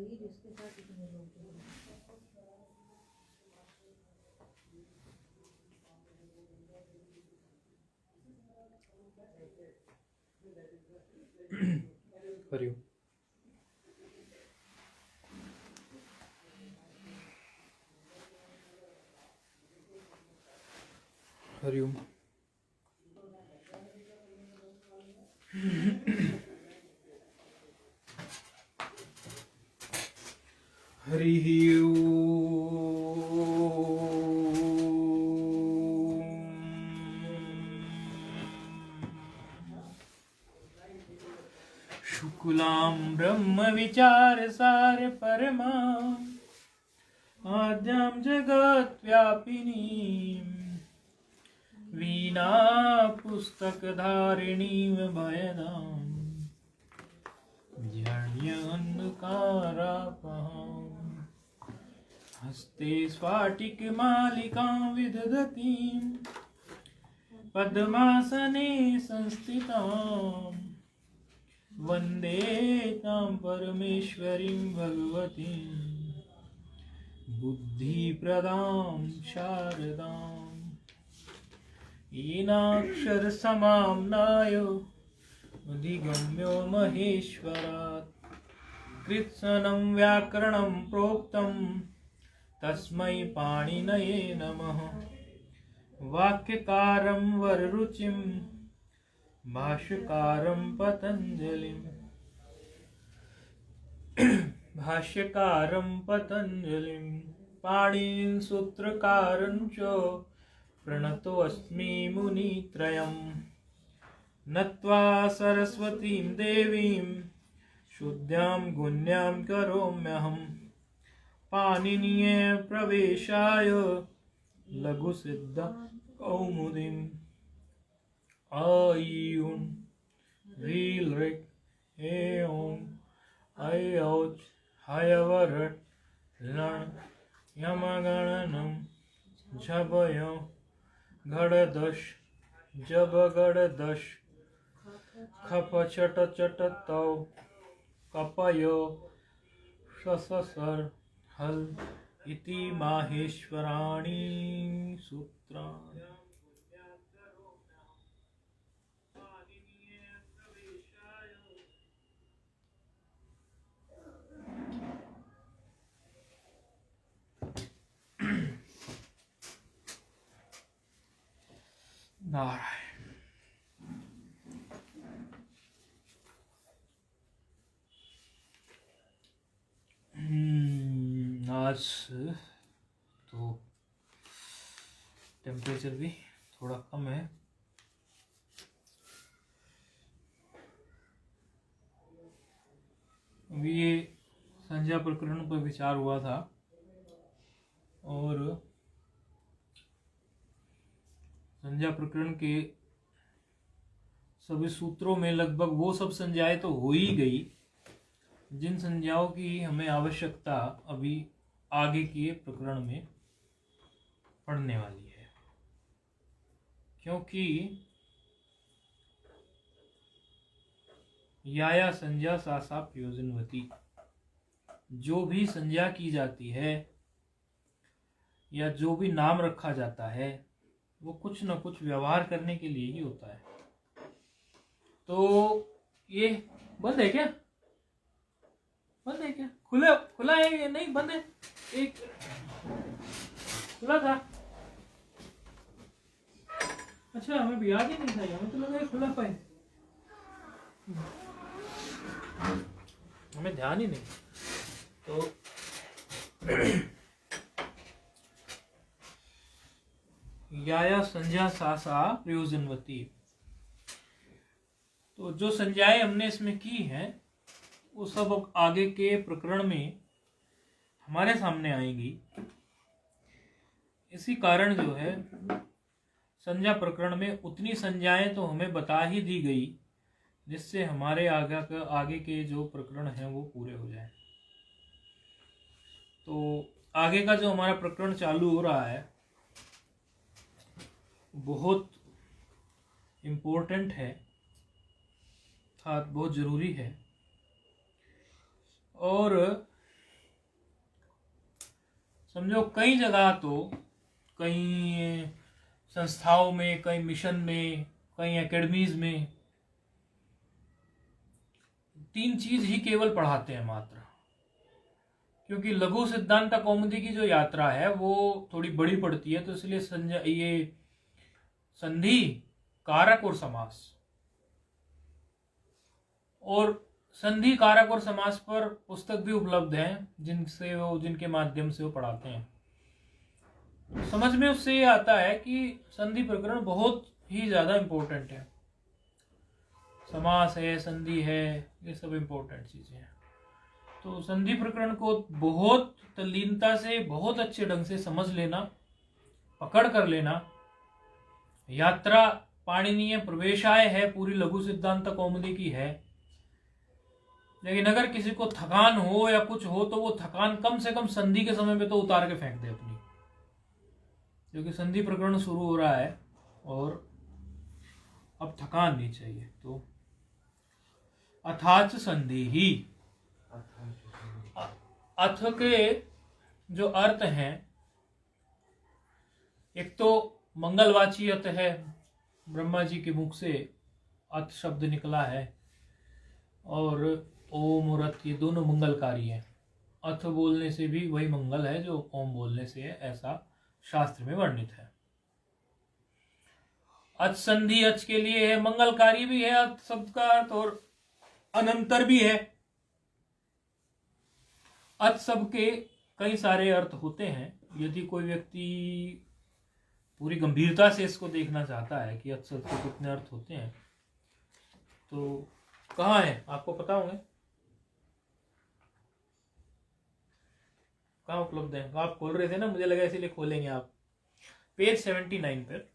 शरीर इसके साथ इतने लोग हरिओम। हरिओम। हरिः ओम्। शुक्लां ब्रह्म विचार सार परमां आद्यां जगत्व्यापिनीं वीणा पुस्तकधारिणीं भयदां ध्यान्यन्धकारापहां हस्ते स्फाटिकमालिकां विदधतीं पद्मासने संस्थितां वन्दे तां परमेश्वरीं भगवतीं बुद्धिप्रदां शारदाम् येनाक्षरसमाम्नाय अधिगम्यो महेश्वरात् कृत्स्नं व्याकरणं प्रोक्तं तस्मै पाणिनये नमः। वाक्यकारं वररुचिं भाष्यकारं पतञ्जलिं पाणिनिं सूत्रकारं च प्रणतोऽस्मि मुनित्रयम् नत्वा सरस्वतीं देवीं शुद्धां गुण्यां करोम्यहं पाणिनीये प्रवेशाय लघुसिद्धां कौमुदीम् ऐं ह्रीं ऋक् ऐं ऐऔच हयवरट् लण् यमगणनं झभय घड़दश जबगड़दश खप चट चट तौ कपय सससर हल इति माहेश्वराणि सूत्राणि। नारायण। आज तो टेम्परेचर भी थोड़ा कम है। अभी ये संज्ञा प्रकरण पर विचार हुआ था और संज्ञा प्रकरण के सभी सूत्रों में लगभग वो सब संज्ञाएं तो हो ही गई जिन संज्ञाओं की हमें आवश्यकता अभी आगे के प्रकरण में पढ़ने वाली है, क्योंकि या संज्ञा सा प्रयोजनवती, जो भी संज्ञा की जाती है या जो भी नाम रखा जाता है वो कुछ न कुछ व्यवहार करने के लिए ही होता है। तो ये बंद है क्या? बंद है क्या? खुला है या नहीं? बंद है। एक खुला था। अच्छा, हमें भी याद ही नहीं था। हमें तो लगा खुला पाए, हमें ध्यान ही नहीं। तो या संज्ञा सा प्रयोजनवती, तो जो संज्ञाएं हमने इसमें की हैं वो सब अब आगे के प्रकरण में हमारे सामने आएंगी। इसी कारण जो है संज्ञा प्रकरण में उतनी संज्ञाएं तो हमें बता ही दी गई जिससे हमारे आगे के जो प्रकरण हैं वो पूरे हो जाएं। तो आगे का जो हमारा प्रकरण चालू हो रहा है बहुत इम्पोर्टेंट है, बहुत जरूरी है। और समझो कई जगह तो, कई संस्थाओं में, कई मिशन में, कई एकेडमीज में 3 चीज ही केवल पढ़ाते हैं मात्र, क्योंकि लघु सिद्धांत कौमुदी की जो यात्रा है वो थोड़ी बड़ी पड़ती है, तो इसलिए ये संधि, कारक और समास, और संधि, कारक और समास पर पुस्तक भी उपलब्ध है जिनके माध्यम से वो पढ़ाते हैं। समझ में उससे ये आता है कि संधि प्रकरण बहुत ही ज्यादा इंपॉर्टेंट है। समास है, संधि है, ये सब इंपॉर्टेंट चीजें हैं। तो संधि प्रकरण को बहुत तल्लीनता से, बहुत अच्छे ढंग से समझ लेना, पकड़ कर लेना। यात्रा पाणिनीय प्रवेशाय है, पूरी लघु सिद्धांत कौमुदी की है, लेकिन अगर किसी को थकान हो या कुछ हो तो वो थकान कम से कम संधि के समय में तो उतार के फेंक दे अपनी, क्योंकि संधि प्रकरण शुरू हो रहा है और अब थकान नहीं चाहिए। तो अथाच संधि ही, अथ के जो अर्थ हैं, एक तो मंगलवाची अथ है, ब्रह्मा जी के मुख से अथ शब्द निकला है, और ओम और अथ ये दोनों मंगलकारी हैं। अथ बोलने से भी वही मंगल है जो ओम बोलने से है, ऐसा शास्त्र में वर्णित है। अच संधि अच के लिए है, मंगलकारी भी है अथ शब्द का अर्थ, और अनंतर भी है। अथ शब्द के कई सारे अर्थ होते हैं। यदि कोई व्यक्ति पूरी गंभीरता से इसको देखना चाहता है कि अथ शब्द के कितने अर्थ होते हैं, तो कहाँ है आपको पता होंगे, कहाँ उपलब्ध है? आप खोल रहे थे ना, मुझे लगा इसीलिए खोलेंगे आप। पेज 79 पर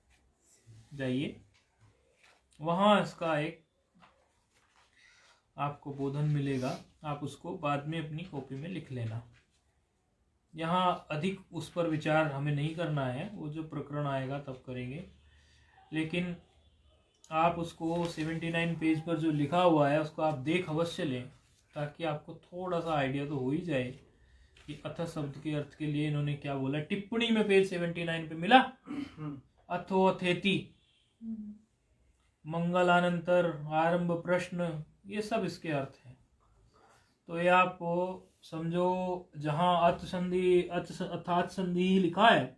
जाइए, वहां इसका एक आपको बोधन मिलेगा, आप उसको बाद में अपनी कॉपी में लिख लेना। यहाँ अधिक उस पर विचार हमें नहीं करना है, वो जो प्रकरण आएगा तब करेंगे, लेकिन आप उसको 79 पेज पर जो लिखा हुआ है उसको आप देख अवश्य लें, ताकि आपको थोड़ा सा आइडिया तो हो ही जाए कि अथ शब्द के अर्थ के लिए इन्होंने क्या बोला। टिप्पणी में पेज 79 पे मिला, अथो अथेति, मंगलानंतर, आरंभ, प्रश्न, ये सब इसके अर्थ हैं। तो ये आप समझो, जहां अथ संधि, अथात संधि लिखा है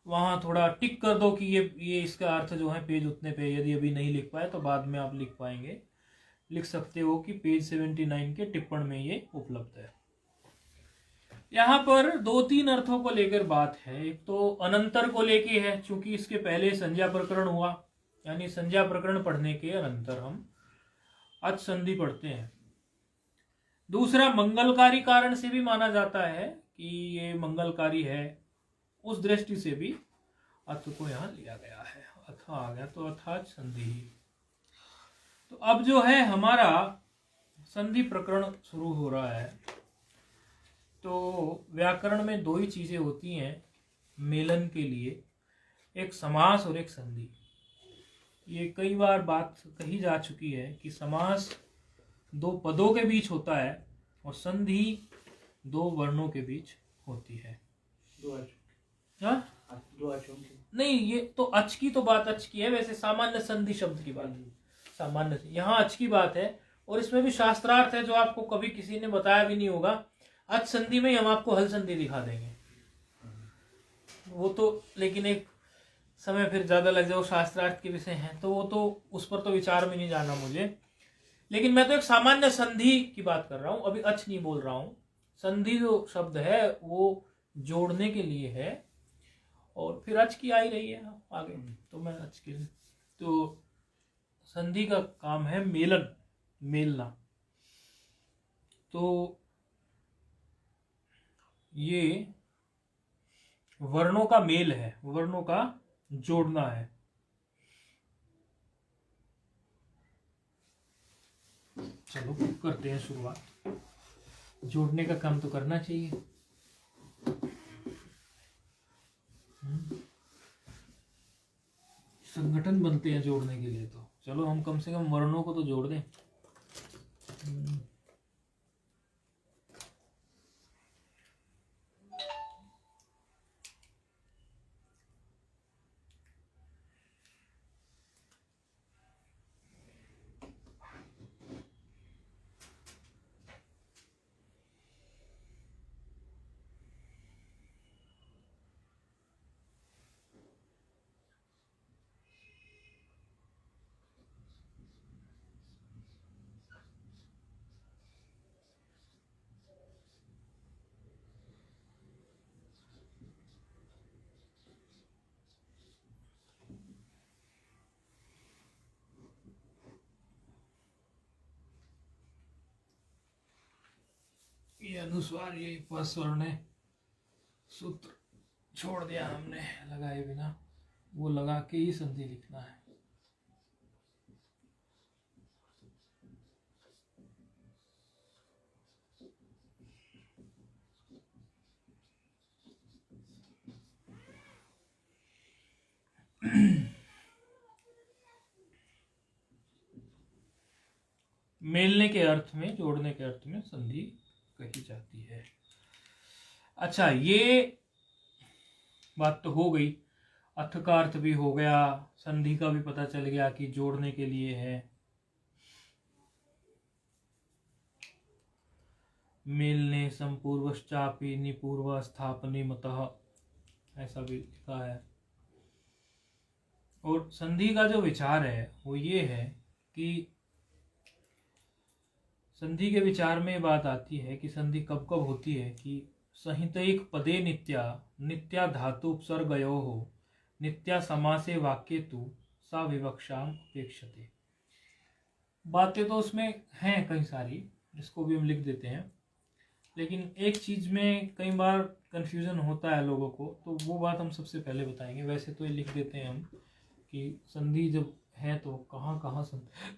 वहां थोड़ा टिक कर दो कि ये इसका अर्थ जो है पेज उतने पे। यदि अभी नहीं लिख पाए तो बाद में आप लिख पाएंगे, लिख सकते हो कि पेज 79 के टिप्पण में ये उपलब्ध है। यहाँ पर 2-3 अर्थों को लेकर बात है। एक तो अनंतर को लेके है, क्योंकि इसके पहले संज्ञा प्रकरण हुआ, यानी संज्ञा प्रकरण पढ़ने के अनंतर हम अच संधि पढ़ते हैं। दूसरा, मंगलकारी कारण से भी माना जाता है कि ये मंगलकारी है, उस दृष्टि से भी अथ को यहाँ लिया गया है। अथ आ गया तो अथाच संधि। तो अब जो है हमारा संधि प्रकरण शुरू हो रहा है। तो व्याकरण में 2 ही चीजें होती हैं मेलन के लिए, एक समास और एक संधि। ये कई बार बात कही जा चुकी है कि समास 2 पदों के बीच होता है और संधि 2 वर्णों के बीच होती है। नहीं, ये तो अच की तो बात अच की है, वैसे सामान्य संधि शब्द की बात, सामान्य यहाँ अच की बात है। और इसमें भी शास्त्रार्थ है जो आपको कभी किसी ने बताया भी नहीं होगा। अच संधि में हम आपको हल संधि दिखा देंगे, वो तो, लेकिन एक समय फिर ज्यादा लग जाए, शास्त्रार्थ के विषय हैं तो वो तो उस पर तो विचार में नहीं जाना मुझे। लेकिन मैं तो एक सामान्य संधि की बात कर रहा हूं, अभी अच नहीं बोल रहा हूं। संधि जो शब्द है वो जोड़ने के लिए है, और फिर अच की आ ही रही है आगे, तो मैं अच के, तो संधि का काम है मेलन, मेलना। तो ये वर्णों का मेल है, वर्णों का जोड़ना है। चलो करते हैं शुरुआत, जोड़ने का काम तो करना चाहिए। संगठन बनते हैं जोड़ने के लिए, तो चलो हम कम से कम वर्णों को तो जोड़ दें। ये अनुस्वार, ये पस्वर्ण है, सूत्र छोड़ दिया हमने लगाए बिना, वो लगा के ही संधि लिखना है। मेलने के अर्थ में, जोड़ने के अर्थ में संधि कही जाती है। अच्छा, ये बात तो हो गई, अर्थ का अर्थ भी हो गया, संधि का भी पता चल गया कि जोड़ने के लिए है। मेलने संपूर्वश्चापि निपूर्व स्थापने मतः, ऐसा भी लिखा है। और संधि का जो विचार है वो ये है कि संधि के विचार में बात आती है कि संधि कब कब होती है कि संहितैक पदे नित्या नित्या धातु उपसर्गयो हो नित्या समासे वाक्ये तु सा विवक्षाम अपेक्षते। बातें तो उसमें हैं कई सारी, इसको भी हम लिख देते हैं, लेकिन एक चीज में कई बार कंफ्यूजन होता है लोगों को, तो वो बात हम सबसे पहले बताएंगे। वैसे तो ये लिख देते हैं हम कि संधि जब है तो कहाँ कहाँ संधि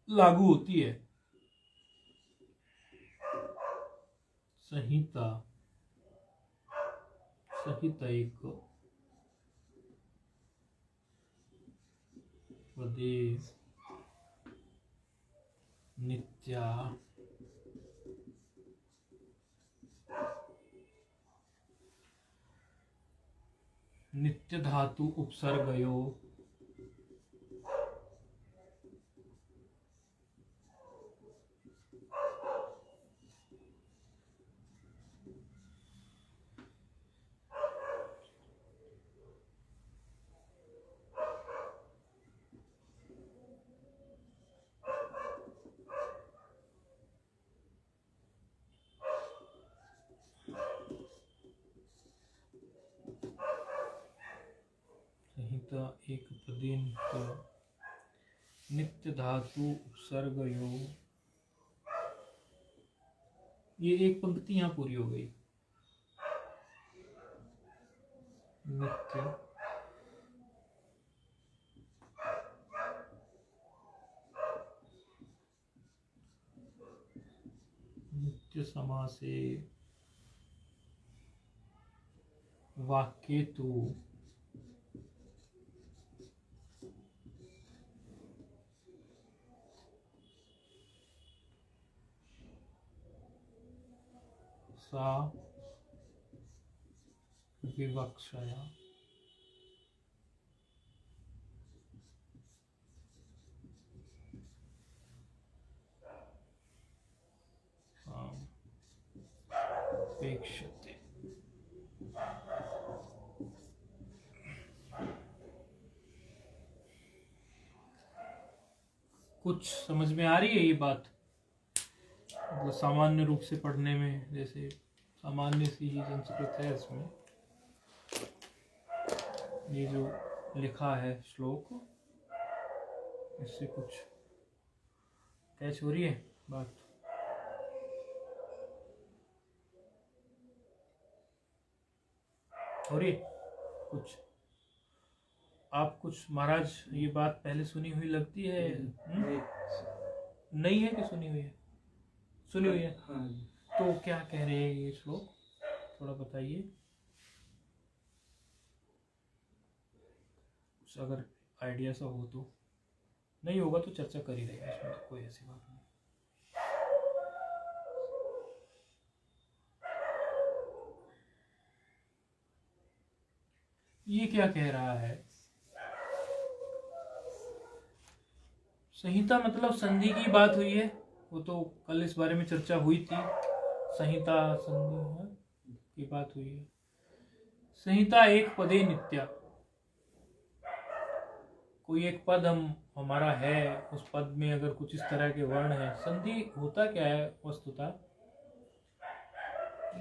लागू होती है। संहिता, संहितैक पदे नित्या नित्य धातु उपसर्गयो संहिता एक पदे नित्य धातु उपसर्गयो, ये एक पंक्ति यहाँ पूरी हो गई। नित्य नित्य समासे वाक्ये तु सा विवक्षया अपेक्षते। कुछ समझ में आ रही है ये बात? मतलब सामान्य रूप से पढ़ने में, जैसे सामान्य सी ही संस्कृत है इसमें, ये जो लिखा है श्लोक, इससे कुछ कैच हो रही है बात? हो रही है कुछ? आप कुछ महाराज ये बात पहले सुनी हुई लगती है? नहीं है कि सुनी हुई है? सुनी हुई है। हाँ। तो क्या कह रहे हैं ये श्लोक, थोड़ा बताइए। कुछ अगर आइडिया सा हो तो, नहीं होगा तो चर्चा कर ही रहेगा, इसमें तो कोई ऐसी बात नहीं। ये क्या कह रहा है? संहिता मतलब संधि की बात हुई है, वो तो कल इस बारे में चर्चा हुई थी। संहिता संधि की बात हुई है। संहिता एक पदे नित्या, कोई एक पद हमारा है, उस पद में अगर कुछ इस तरह के वर्ण है, संधि होता क्या है वस्तुतः?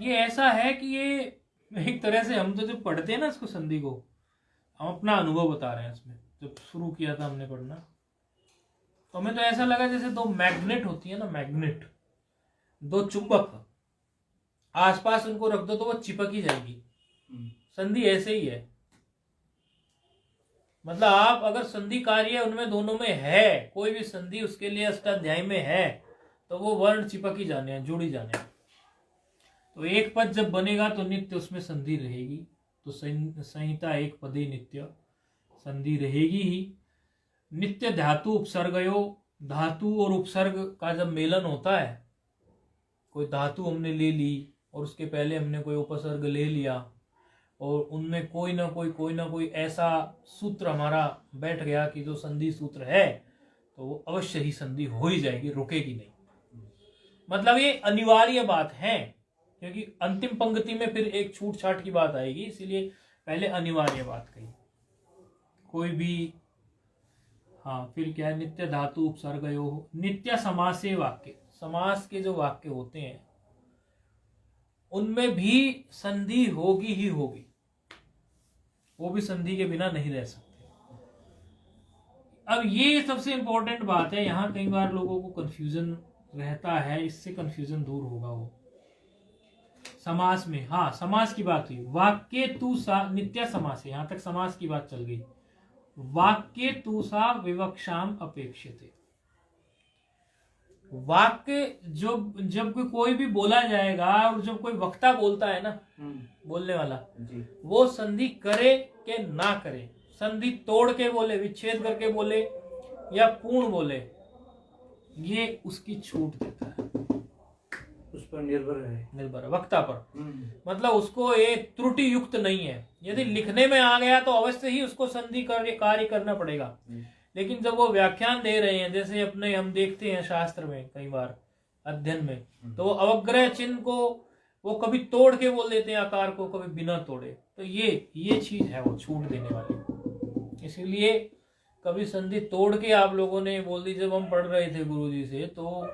ये ऐसा है कि ये एक तरह से हम तो जब पढ़ते हैं ना इसको, संधि को, हम अपना अनुभव बता रहे हैं इसमें। जब शुरू किया था हमने पढ़ना, तो हमें तो ऐसा लगा जैसे दो मैग्नेट होती है ना, मैग्नेट, दो चुंबक, आसपास उनको रख दो तो वो चिपक ही जाएगी। संधि ऐसे ही है, मतलब आप अगर संधि कार्य उनमें दोनों में है, कोई भी संधि उसके लिए अष्टाध्यायी में है, तो वो वर्ण चिपक ही जाने हैं, जुड़ ही जाने हैं। तो एक पद जब बनेगा तो नित्य उसमें संधि रहेगी, तो संहिता एक पदे नित्य, संधि रहेगी ही। नित्य धातु उपसर्गयो, धातु और उपसर्ग का जब मेलन होता है, कोई धातु हमने ले ली और उसके पहले हमने कोई उपसर्ग ले लिया और उनमें कोई ना कोई ऐसा सूत्र हमारा बैठ गया कि जो संधि सूत्र है, तो वो अवश्य ही संधि हो ही जाएगी, रुकेगी नहीं। मतलब ये अनिवार्य बात है, क्योंकि अंतिम पंक्ति में फिर एक छूट छाट की बात आएगी, इसीलिए पहले अनिवार्य बात कही। कोई भी, हाँ फिर क्या है, नित्य धातु उपसर्गयो, नित्य समासे वाक्य, समास के जो वाक्य होते हैं उनमें भी संधि होगी ही होगी, वो भी संधि के बिना नहीं रह सकते। अब ये सबसे इंपॉर्टेंट बात है, यहां कई बार लोगों को कंफ्यूजन रहता है, इससे कंफ्यूजन दूर होगा। वो समास में, हाँ समास की बात हुई, वाक्य तू सा नित्य समास है, यहां तक समास की बात चल गई। वाक्य तू सा विवक्षाम अपेक्षिते, वाक्य जब कोई भी बोला जाएगा और जब कोई वक्ता बोलता है ना, बोलने वाला जी, वो संधि करे के ना करे, संधि तोड़ के बोले, विच्छेद करके बोले या पूर्ण बोले, ये उसकी छूट देता है, उस पर निर्भर है वक्ता पर। मतलब उसको ये त्रुटि युक्त नहीं है, यदि लिखने में आ गया तो अवश्य ही उसको संधि कार्य करना पड़ेगा। लेकिन जब वो व्याख्यान दे रहे हैं, जैसे अपने हम देखते हैं शास्त्र में कई बार अध्ययन में, तो वो अवग्रह चिन्ह को वो कभी तोड़ के बोल देते हैं आकार को, कभी बिना तोड़े, तो ये चीज है वो छूट देने वाली। इसीलिए कभी संधि तोड़ के आप लोगों ने बोल दी, जब हम पढ़ रहे थे गुरुजी से, तो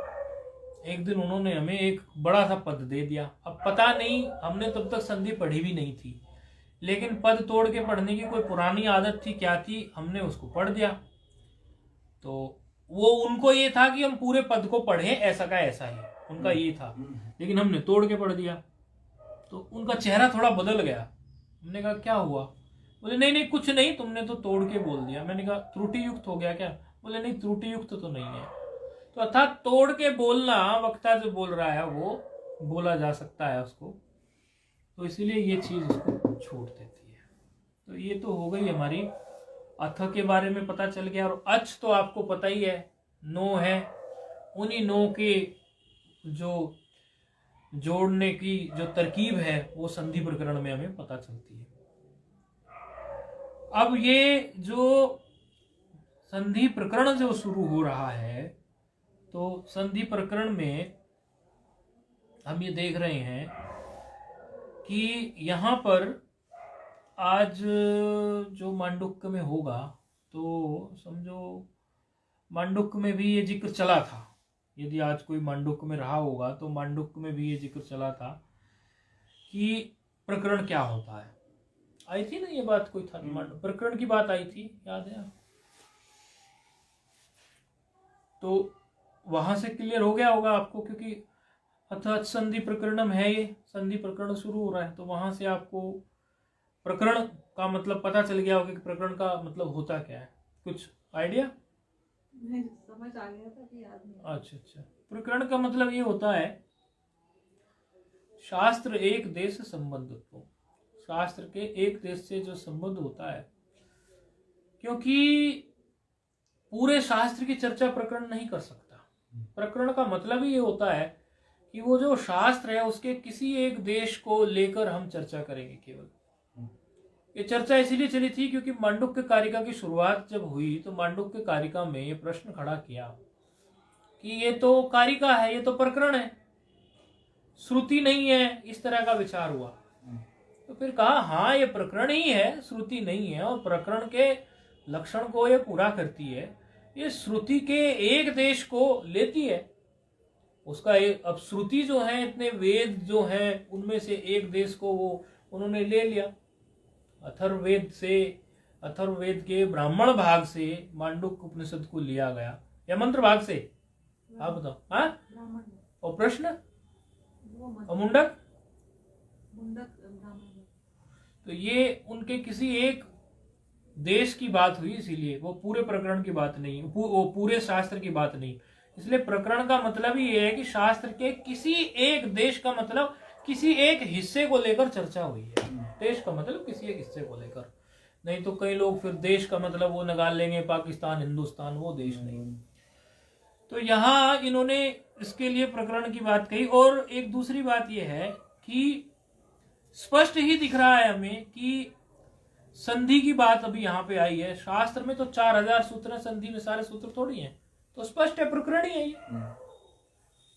एक दिन उन्होंने हमें एक बड़ा सा पद दे दिया। अब पता नहीं, हमने तब तक संधि पढ़ी भी नहीं थी, लेकिन पद तोड़ के पढ़ने की कोई पुरानी आदत थी क्या थी, हमने उसको पढ़ दिया। तो वो उनको ये था कि हम पूरे पद को पढ़ें, ऐसा का ऐसा ही, उनका ये था, लेकिन हमने तोड़ के पढ़ दिया। तो उनका चेहरा थोड़ा बदल गया। हमने कहा क्या हुआ? बोले नहीं कुछ नहीं, तुमने तो तोड़ के बोल दिया। मैंने कहा त्रुटि युक्त हो गया क्या? बोले नहीं त्रुटि युक्त तो नहीं है। तो अर्थात तोड़ के बोलना, वक्ता जो बोल रहा है वो बोला जा सकता है उसको, तो इसीलिए ये चीज उसको छूट देती है। तो ये तो हो गई हमारी अथ के बारे में पता चल गया। और अच तो आपको पता ही है, नो है, उन्हीं नो के जो जोड़ने की जो तरकीब है वो संधि प्रकरण में हमें पता चलती है। अब ये जो संधि प्रकरण जो शुरू हो रहा है, तो संधि प्रकरण में हम ये देख रहे हैं कि यहाँ पर आज जो मांडुक्य में होगा, तो समझो मांडुक्य में भी ये जिक्र चला था। यदि आज कोई मांडुक्य में रहा होगा तो मांडुक्य में भी ये जिक्र चला था कि प्रकरण क्या होता है। आई थी ना ये बात, कोई था प्रकरण की बात आई थी, याद है? तो वहां से क्लियर हो गया होगा आपको, क्योंकि अर्थात संधि प्रकरणम है, ये संधि प्रकरण शुरू हो रहा है, तो वहां से आपको प्रकरण का मतलब पता चल गया होगा कि प्रकरण का मतलब होता क्या है। कुछ आइडिया? नहीं, समझ आ गया था कि याद नहीं। अच्छा, प्रकरण का मतलब ये होता है शास्त्र एक देश से संबंधित हो, शास्त्र के एक देश से जो संबंध होता है, क्योंकि पूरे शास्त्र की चर्चा प्रकरण नहीं कर सकता। प्रकरण का मतलब ही ये होता है कि वो जो शास्त्र है उसके किसी एक देश को लेकर हम चर्चा करेंगे केवल। ये चर्चा इसीलिए चली थी क्योंकि मांडुक्य कारिका की शुरुआत जब हुई तो मांडुक्य कारिका में ये प्रश्न खड़ा किया कि ये तो कारिका है, ये तो प्रकरण है, श्रुति नहीं है, इस तरह का विचार हुआ। तो फिर कहा हाँ ये प्रकरण ही है, श्रुति नहीं है, और प्रकरण के लक्षण को ये पूरा करती है। ये श्रुति के एक देश को लेती है, उसका अब श्रुति जो है, इतने वेद जो हैं उनमें से एक देश को वो उन्होंने ले लिया। अथर्ववेद से, अथर्ववेद के ब्राह्मण भाग से मांडुक्य उपनिषद को लिया गया, या मंत्र भाग से, आप बताओ। हाँ, और प्रश्न और मुंडक मुंडक ब्राह्मण। तो ये उनके किसी एक देश की बात हुई, इसीलिए वो पूरे प्रकरण की बात नहीं, वो पूरे शास्त्र की बात नहीं। इसलिए प्रकरण का मतलब ही ये है कि शास्त्र के किसी एक देश का मतलब किसी एक हिस्से को लेकर चर्चा हुई है। देश का मतलब किसी एक हिस्से को लेकर, नहीं तो कई लोग फिर देश का मतलब वो निकाल लेंगे पाकिस्तान, हिंदुस्तान, वो देश नहीं। तो यहाँ इन्होंने इसके लिए प्रकरण की बात कही। और एक दूसरी बात यह है कि स्पष्ट ही दिख रहा है हमें कि संधि की बात अभी यहाँ पे आई है। शास्त्र में तो 4000 सूत्र है, संधि में सारे सूत्र थोड़ी हैं, तो स्पष्ट है प्रकरण ही है, ये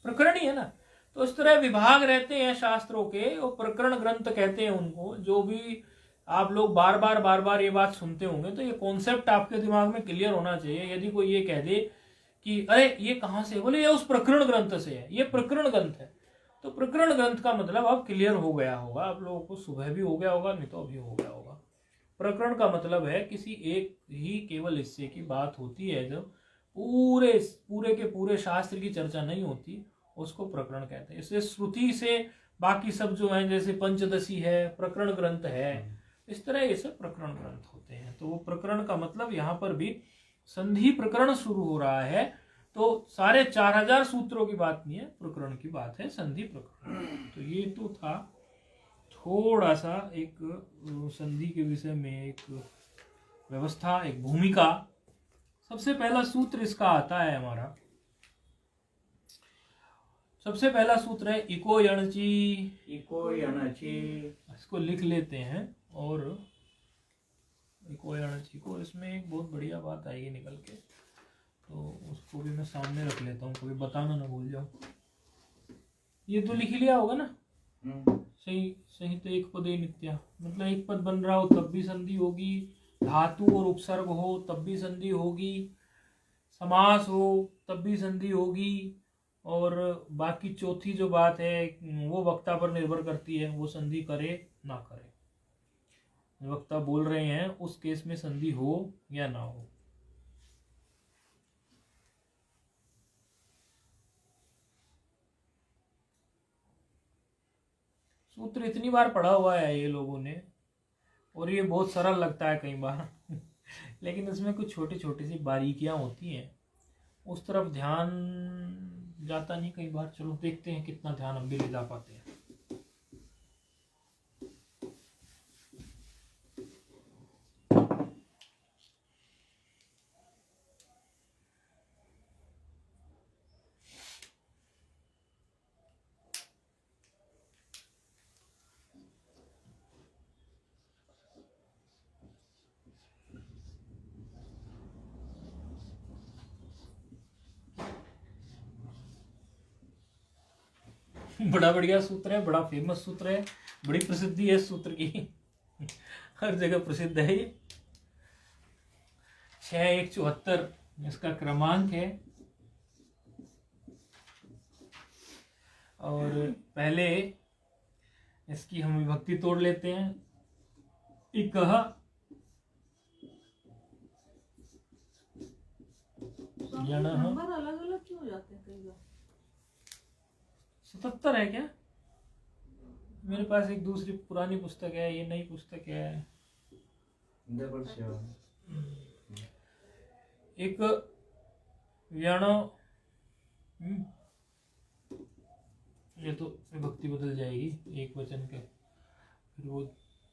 प्रकरण ही है ना। तो इस तरह विभाग रहते हैं शास्त्रों के, वो प्रकरण ग्रंथ कहते हैं उनको। जो भी आप लोग बार बार ये बात सुनते होंगे, तो ये कॉन्सेप्ट आपके दिमाग में क्लियर होना चाहिए। यदि कोई ये कह दे कि अरे ये कहाँ से, बोले ये उस प्रकरण ग्रंथ से है, ये प्रकरण ग्रंथ है, तो प्रकरण ग्रंथ का मतलब अब क्लियर हो गया होगा आप लोगों को, सुबह भी हो गया होगा, नहीं तो अभी हो गया होगा। प्रकरण का मतलब है किसी एक ही केवल हिस्से की बात होती है, जब पूरे के पूरे शास्त्र की चर्चा नहीं होती, उसको प्रकरण कहते हैं। इसलिए श्रुति से बाकी सब जो है, जैसे पंचदशी है, प्रकरण ग्रंथ है, इस तरह ये सब प्रकरण ग्रंथ होते हैं। तो वो प्रकरण का मतलब यहाँ पर भी संधि प्रकरण शुरू हो रहा है, तो सारे 4000 सूत्रों की बात नहीं है, प्रकरण की बात है, संधि प्रकरण। तो ये तो था थोड़ा सा एक संधि के विषय में एक व्यवस्था, एक भूमिका। सबसे पहला सूत्र इसका आता है हमारा, सबसे पहला सूत्र है इको यणची। इको यणची, इसको लिख लेते हैं। और इको यणची को, इसमें एक बहुत बढ़िया बात आएगी निकल के, तो उसको भी मैं सामने रख लेता हूँ, कभी बताना ना भूल जाऊँ। ये तो लिख लिया होगा ना, सही तो एक पदे नित्या, मतलब एक पद बन रहा हो तब भी संधि होगी, धातु और उपसर्ग हो तब भी संधि होगी, समास हो तब भी संधि होगी, और बाकी चौथी जो बात है वो वक्ता पर निर्भर करती है, वो संधि करे ना करे। वक्ता बोल रहे हैं उस केस में संधि हो या ना हो। सूत्र इतनी बार पढ़ा हुआ है ये लोगों ने, और ये बहुत सरल लगता है कई बार लेकिन इसमें कुछ छोटी छोटी सी बारीकियां होती हैं, उस तरफ ध्यान जाता नहीं कई बार। चलो देखते हैं कितना ध्यान हम भी ले जा पाते हैं। बड़ा बढ़िया सूत्र है, बड़ा फेमस सूत्र है, बड़ी प्रसिद्धि है इस सूत्र की हर जगह प्रसिद्ध है ये। 6174 इसका क्रमांक है। और पहले इसकी हम विभक्ति तोड़ लेते हैं। इकह, नंबर अलग अलग क्यों हो जाते हैं कई बार? 77 है क्या? मेरे पास एक दूसरी पुरानी पुस्तक है, ये नई पुस्तक है। एक व्याणो, ये तो विभक्ति बदल जाएगी एक वचन के, फिर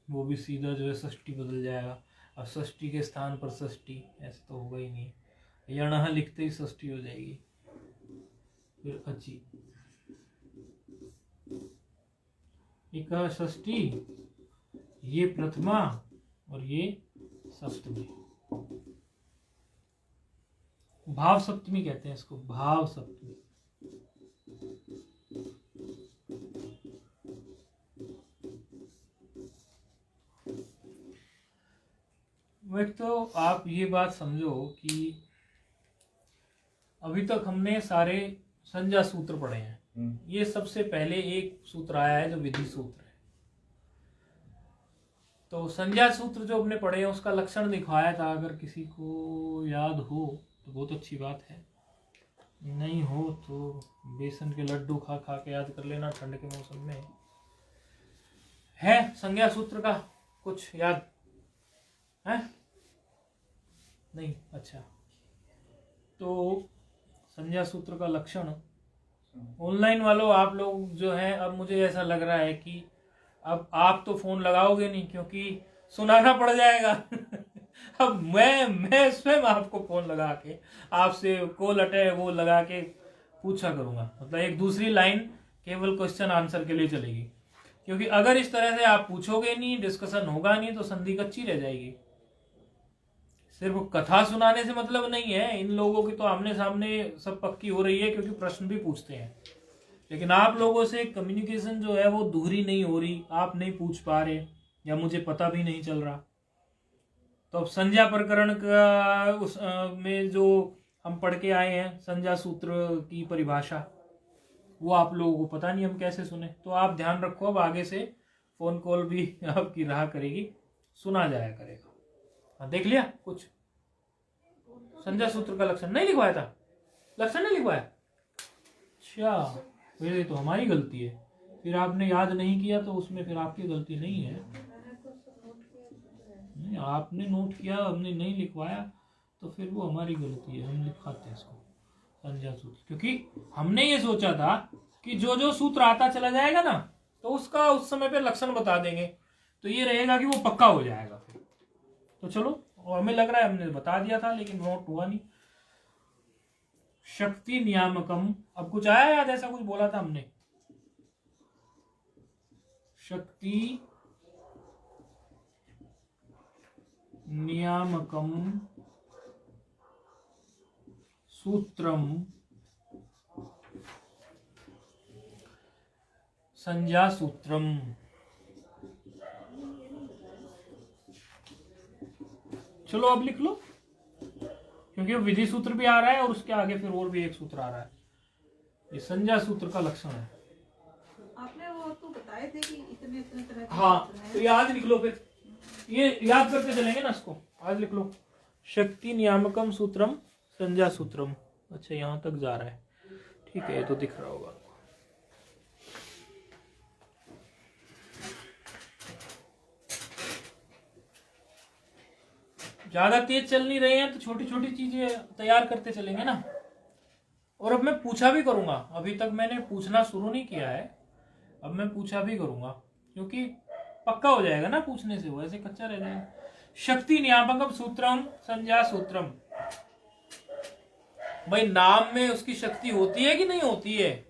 वो भी सीधा जो है षष्ठी बदल जाएगा। अब षष्ठी के स्थान पर षष्ठी, ऐसे तो होगा ही नहीं। यणः लिखते ही षष्ठी हो जाएगी। फिर अची, एक षष्ठी, ये प्रथमा और ये सप्तमी। भाव सप्तमी कहते हैं इसको, भाव सप्तमी। एक तो आप ये बात समझो कि अभी तक हमने सारे संज्ञा सूत्र पढ़े हैं। ये सबसे पहले एक सूत्र आया है जो विधि सूत्र है। तो संज्ञा सूत्र जो हमने पढ़े हैं उसका लक्षण दिखाया था, अगर किसी को याद हो तो बहुत अच्छी बात है, नहीं हो तो बेसन के लड्डू खा खा के याद कर लेना ठंड के मौसम में। है संज्ञा सूत्र का कुछ याद है? नहीं, अच्छा। तो संज्ञा सूत्र का लक्षण, ऑनलाइन वालों आप लोग जो है, अब मुझे ऐसा लग रहा है कि अब आप तो फोन लगाओगे नहीं क्योंकि सुनाना पड़ जाएगा। अब मैं स्वयं आपको फोन लगा के आपसे कॉल अटे वो लगा के पूछा करूंगा, मतलब एक दूसरी लाइन केवल क्वेश्चन आंसर के लिए चलेगी, क्योंकि अगर इस तरह से आप पूछोगे नहीं, डिस्कशन होगा नहीं, तो संधि कच्ची रह जाएगी। सिर्फ कथा सुनाने से मतलब नहीं है, इन लोगों की तो आमने सामने सब पक्की हो रही है क्योंकि प्रश्न भी पूछते हैं, लेकिन आप लोगों से कम्युनिकेशन जो है वो दोहरी नहीं हो रही, आप नहीं पूछ पा रहे या मुझे पता भी नहीं चल रहा। तो अब संज्ञा प्रकरण का उस में जो हम पढ़ के आए हैं संज्ञा सूत्र की परिभाषा, वो आप लोगों को पता नहीं हम कैसे सुने। तो आप ध्यान रखो, अब आगे से फोन कॉल भी आपकी रहा करेगी, सुना जाया करेगा। हाँ, देख लिया कुछ संज्ञा सूत्र का लक्षण नहीं लिखवाया था, लक्षण नहीं लिखवाया? अच्छा, फिर ये तो हमारी गलती है, फिर आपने याद नहीं किया तो उसमें फिर आपकी गलती नहीं है। नहीं, आपने नोट किया, हमने नहीं लिखवाया तो फिर वो हमारी गलती है, हम लिखवाते हैं इसको संज्ञा सूत्र, क्योंकि हमने ये सोचा था कि जो जो सूत्र आता चला जाएगा ना तो उसका उस समय पे लक्षण बता देंगे, तो ये रहेगा कि वो पक्का हो जाएगा फिर। तो चलो, और हमें लग रहा है हमने बता दिया था लेकिन नोट हुआ नहीं। शक्ति नियामकम, अब कुछ आया याद? ऐसा कुछ बोला था हमने, शक्ति नियामकम सूत्रम संज्ञा सूत्रम। चलो अब लिख लो, क्योंकि विधि सूत्र भी आ रहा है और उसके आगे फिर और भी एक सूत्र आ रहा है। ये संज्ञा सूत्र का लक्षण है। आपने वो तो बताए थे कि इतने इतने तरह के हाँ, सूत्र हैं। तो याद लिख लो, फिर ये याद करते चलेंगे ना, इसको आज लिख लो। शक्ति नियामकम सूत्रम संज्ञा सूत्रम। अच्छा, यहां तक जा रहा है, ठीक है, ये तो दिख रहा होगा। ज्यादा तेज चल नहीं रहे हैं तो छोटी छोटी चीजें तैयार करते चलेंगे ना। और अब मैं पूछा भी करूंगा, अभी तक मैंने पूछना शुरू नहीं किया है, अब मैं पूछा भी करूंगा क्योंकि पक्का हो जाएगा ना पूछने से, वो ऐसे कच्चा रह जाएगा। शक्ति नियामकम सूत्रम संज्ञा सूत्रम। भाई नाम में उसकी शक्ति होती है कि नहीं होती है?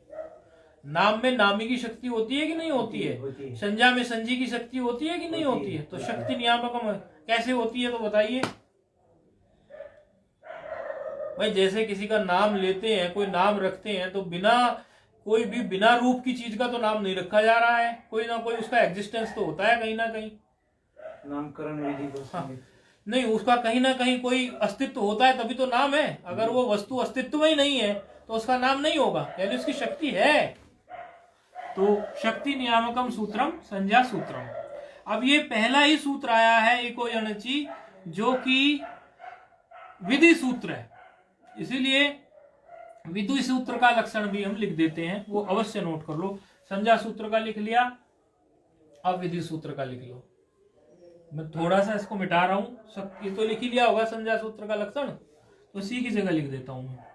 नाम में नामी की शक्ति होती है कि नहीं होती है? संज्ञा में संजी की शक्ति होती है कि नहीं होती है? तो शक्ति नियामकम कैसे होती है तो बताइए भाई। जैसे किसी का नाम लेते हैं, कोई नाम रखते हैं, तो कोई भी बिना रूप की चीज का तो नाम नहीं रखा जा रहा है, कोई ना कोई उसका एग्जिस्टेंस तो होता है कहीं ना कहीं। नामकरण विधि को नहीं, उसका कहीं ना कहीं कोई अस्तित्व होता है तभी तो नाम है। अगर वो वस्तु अस्तित्व ही नहीं है तो उसका नाम नहीं होगा, यानी उसकी शक्ति है। तो शक्ति नियामकम सूत्रम संज्ञा सूत्रम। अब ये पहला ही सूत्र आया है एको यणचि, जो कि विधि सूत्र है, इसीलिए विधि सूत्र का लक्षण भी हम लिख देते हैं, वो अवश्य नोट कर लो। संज्ञा सूत्र का लिख लिया, अब विधि सूत्र का लिख लो। मैं थोड़ा सा इसको मिटा रहा हूं, ये तो लिख ही लिया होगा संज्ञा सूत्र का लक्षण, तो इसी की जगह लिख देता हूं मैं।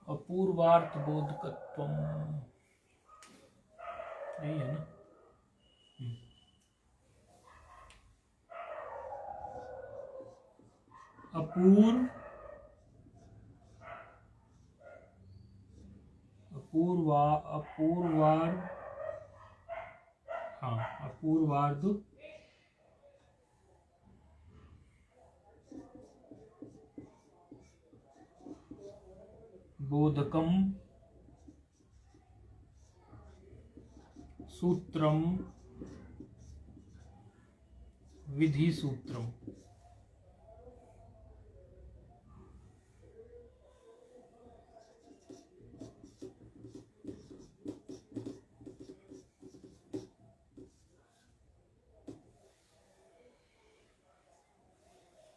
अपूर्वार्थ बोधकत्वम, यही है ना? अपूर्वार्ध बोधकम सूत्रम विधि सूत्रम।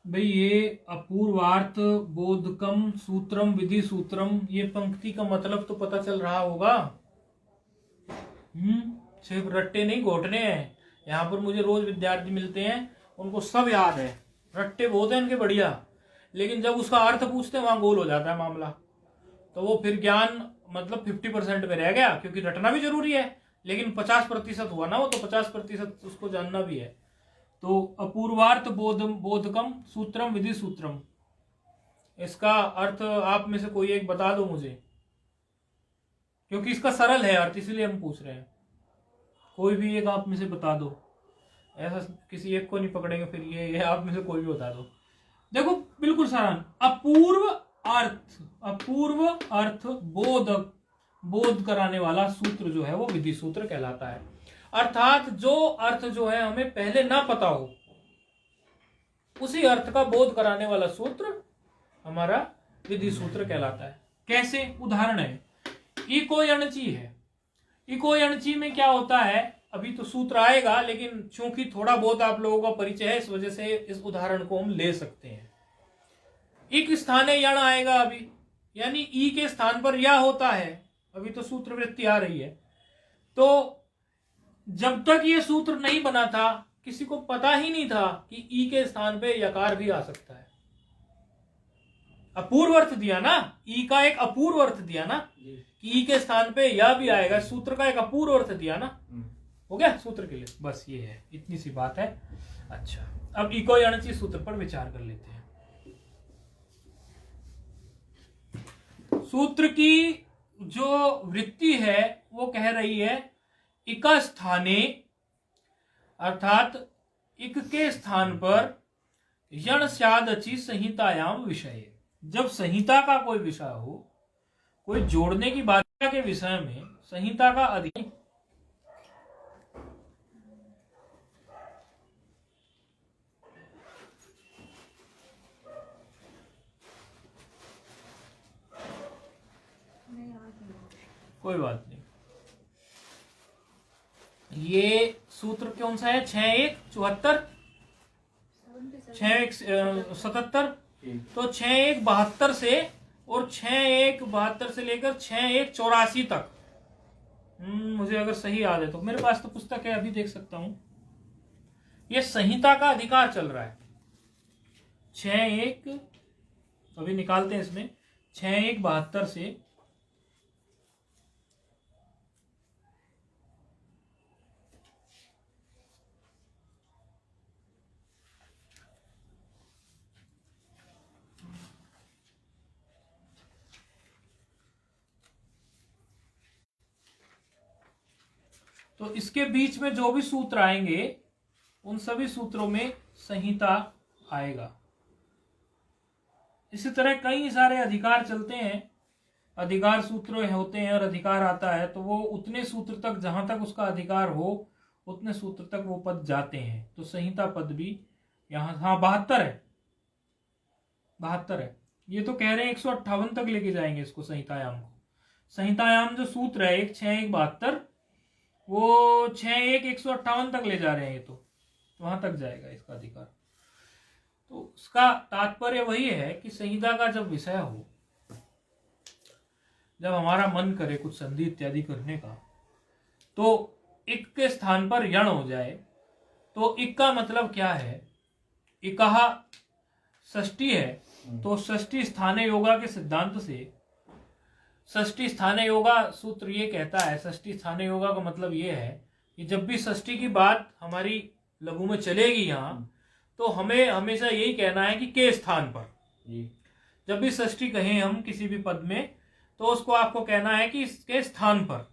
भाई ये अपूर्वार्थ बोधकम सूत्रम विधि सूत्रम, ये पंक्ति का मतलब तो पता चल रहा होगा। सिर्फ रट्टे नहीं घोटने हैं। यहाँ पर मुझे रोज विद्यार्थी मिलते हैं, उनको सब याद है, रट्टे बहुत हैं इनके बढ़िया, लेकिन जब उसका अर्थ पूछते हैं वहां गोल हो जाता है मामला। तो वो फिर ज्ञान मतलब 50% में रह गया, क्योंकि रटना भी जरूरी है, लेकिन 50% हुआ ना वो, तो 50% उसको जानना भी है। तो अपूर्वार्थ बोधकम सूत्रम विधि सूत्रम, इसका अर्थ आप में से कोई एक बता दो मुझे, क्योंकि इसका सरल है अर्थ, इसलिए हम पूछ रहे हैं। कोई भी एक आप में से बता दो, ऐसा किसी एक को नहीं पकड़ेंगे फिर, ये आप में से कोई भी बता दो। देखो बिल्कुल सरल, अपूर्व अर्थ बोध कराने वाला सूत्र जो है वो विधि सूत्र कहलाता है। अर्थात जो अर्थ जो है हमें पहले ना पता हो, उसी अर्थ का बोध कराने वाला सूत्र हमारा विधि सूत्र कहलाता है। कैसे? उदाहरण है, इको यणची है। इको यणची में क्या होता है, अभी तो सूत्र आएगा, लेकिन चूंकि थोड़ा बहुत आप लोगों का परिचय है, इस वजह से इस उदाहरण को हम ले सकते हैं। इक स्थाने यण आएगा अभी, यानी ई के स्थान पर या होता है, अभी तो सूत्र वृत्ति आ रही है। तो जब तक ये सूत्र नहीं बना था, किसी को पता ही नहीं था कि ई के स्थान पे यकार भी आ सकता है। अपूर्व अर्थ दिया ना, ई का एक अपूर्व अर्थ दिया ना, कि ई के स्थान पे या भी आएगा, सूत्र का एक अपूर्व अर्थ दिया ना, हो गया सूत्र के लिए। बस ये है, इतनी सी बात है। अच्छा, अब इको यणची सूत्र पर विचार कर लेते हैं। सूत्र की जो वृत्ति है वो कह रही है, इका स्थाने, अर्थात इक के स्थान पर यण स्यादचि संहितायाम विषय। जब संहिता का कोई विषय हो, कोई जोड़ने की बात के विषय में संहिता का अधिक, कोई बात नहीं। ये सूत्र कौन सा है? 6-1-74, 6-1-77, तो 6-1-72 से और 6-1-72 से लेकर 6-1-84 तक, मुझे अगर सही याद है तो, मेरे पास तो पुस्तक है, अभी देख सकता हूं। ये संहिता का अधिकार चल रहा है। 6-1 अभी निकालते हैं इसमें, 6-1-72 से तो इसके बीच में जो भी सूत्र आएंगे उन सभी सूत्रों में संहिता आएगा। इसी तरह कई सारे अधिकार चलते हैं, अधिकार सूत्र होते हैं, और अधिकार आता है तो वो उतने सूत्र तक, जहां तक उसका अधिकार हो उतने सूत्र तक वो पद जाते हैं। तो संहिता पद भी यहाँ, हाँ 72 है, 72 है। ये तो कह रहे हैं 158 तक लेके जाएंगे इसको, संहितायाम को। संहितायाम जो सूत्र है, एक 6-1-72, वो 6-1-158 तक ले जा रहे हैं, ये तो वहां तक जाएगा इसका अधिकार। तो उसका तात्पर्य वही है कि संहिता का जब विषय हो, जब हमारा मन करे कुछ संधि इत्यादि करने का, तो इक के स्थान पर यण हो जाए। तो इक का मतलब क्या है? इकहा षष्ठी है, तो षष्ठी स्थाने योगा के सिद्धांत से, षष्ठी स्थाने योगा सूत्र ये कहता है, षष्ठी स्थाने योगा का मतलब ये है कि जब भी षष्ठी की बात हमारी लघु में चलेगी यहाँ, तो हमें हमेशा यही कहना है कि के स्थान पर। जब भी षष्ठी कहें हम किसी भी पद में, तो उसको आपको कहना है कि इसके स्थान पर।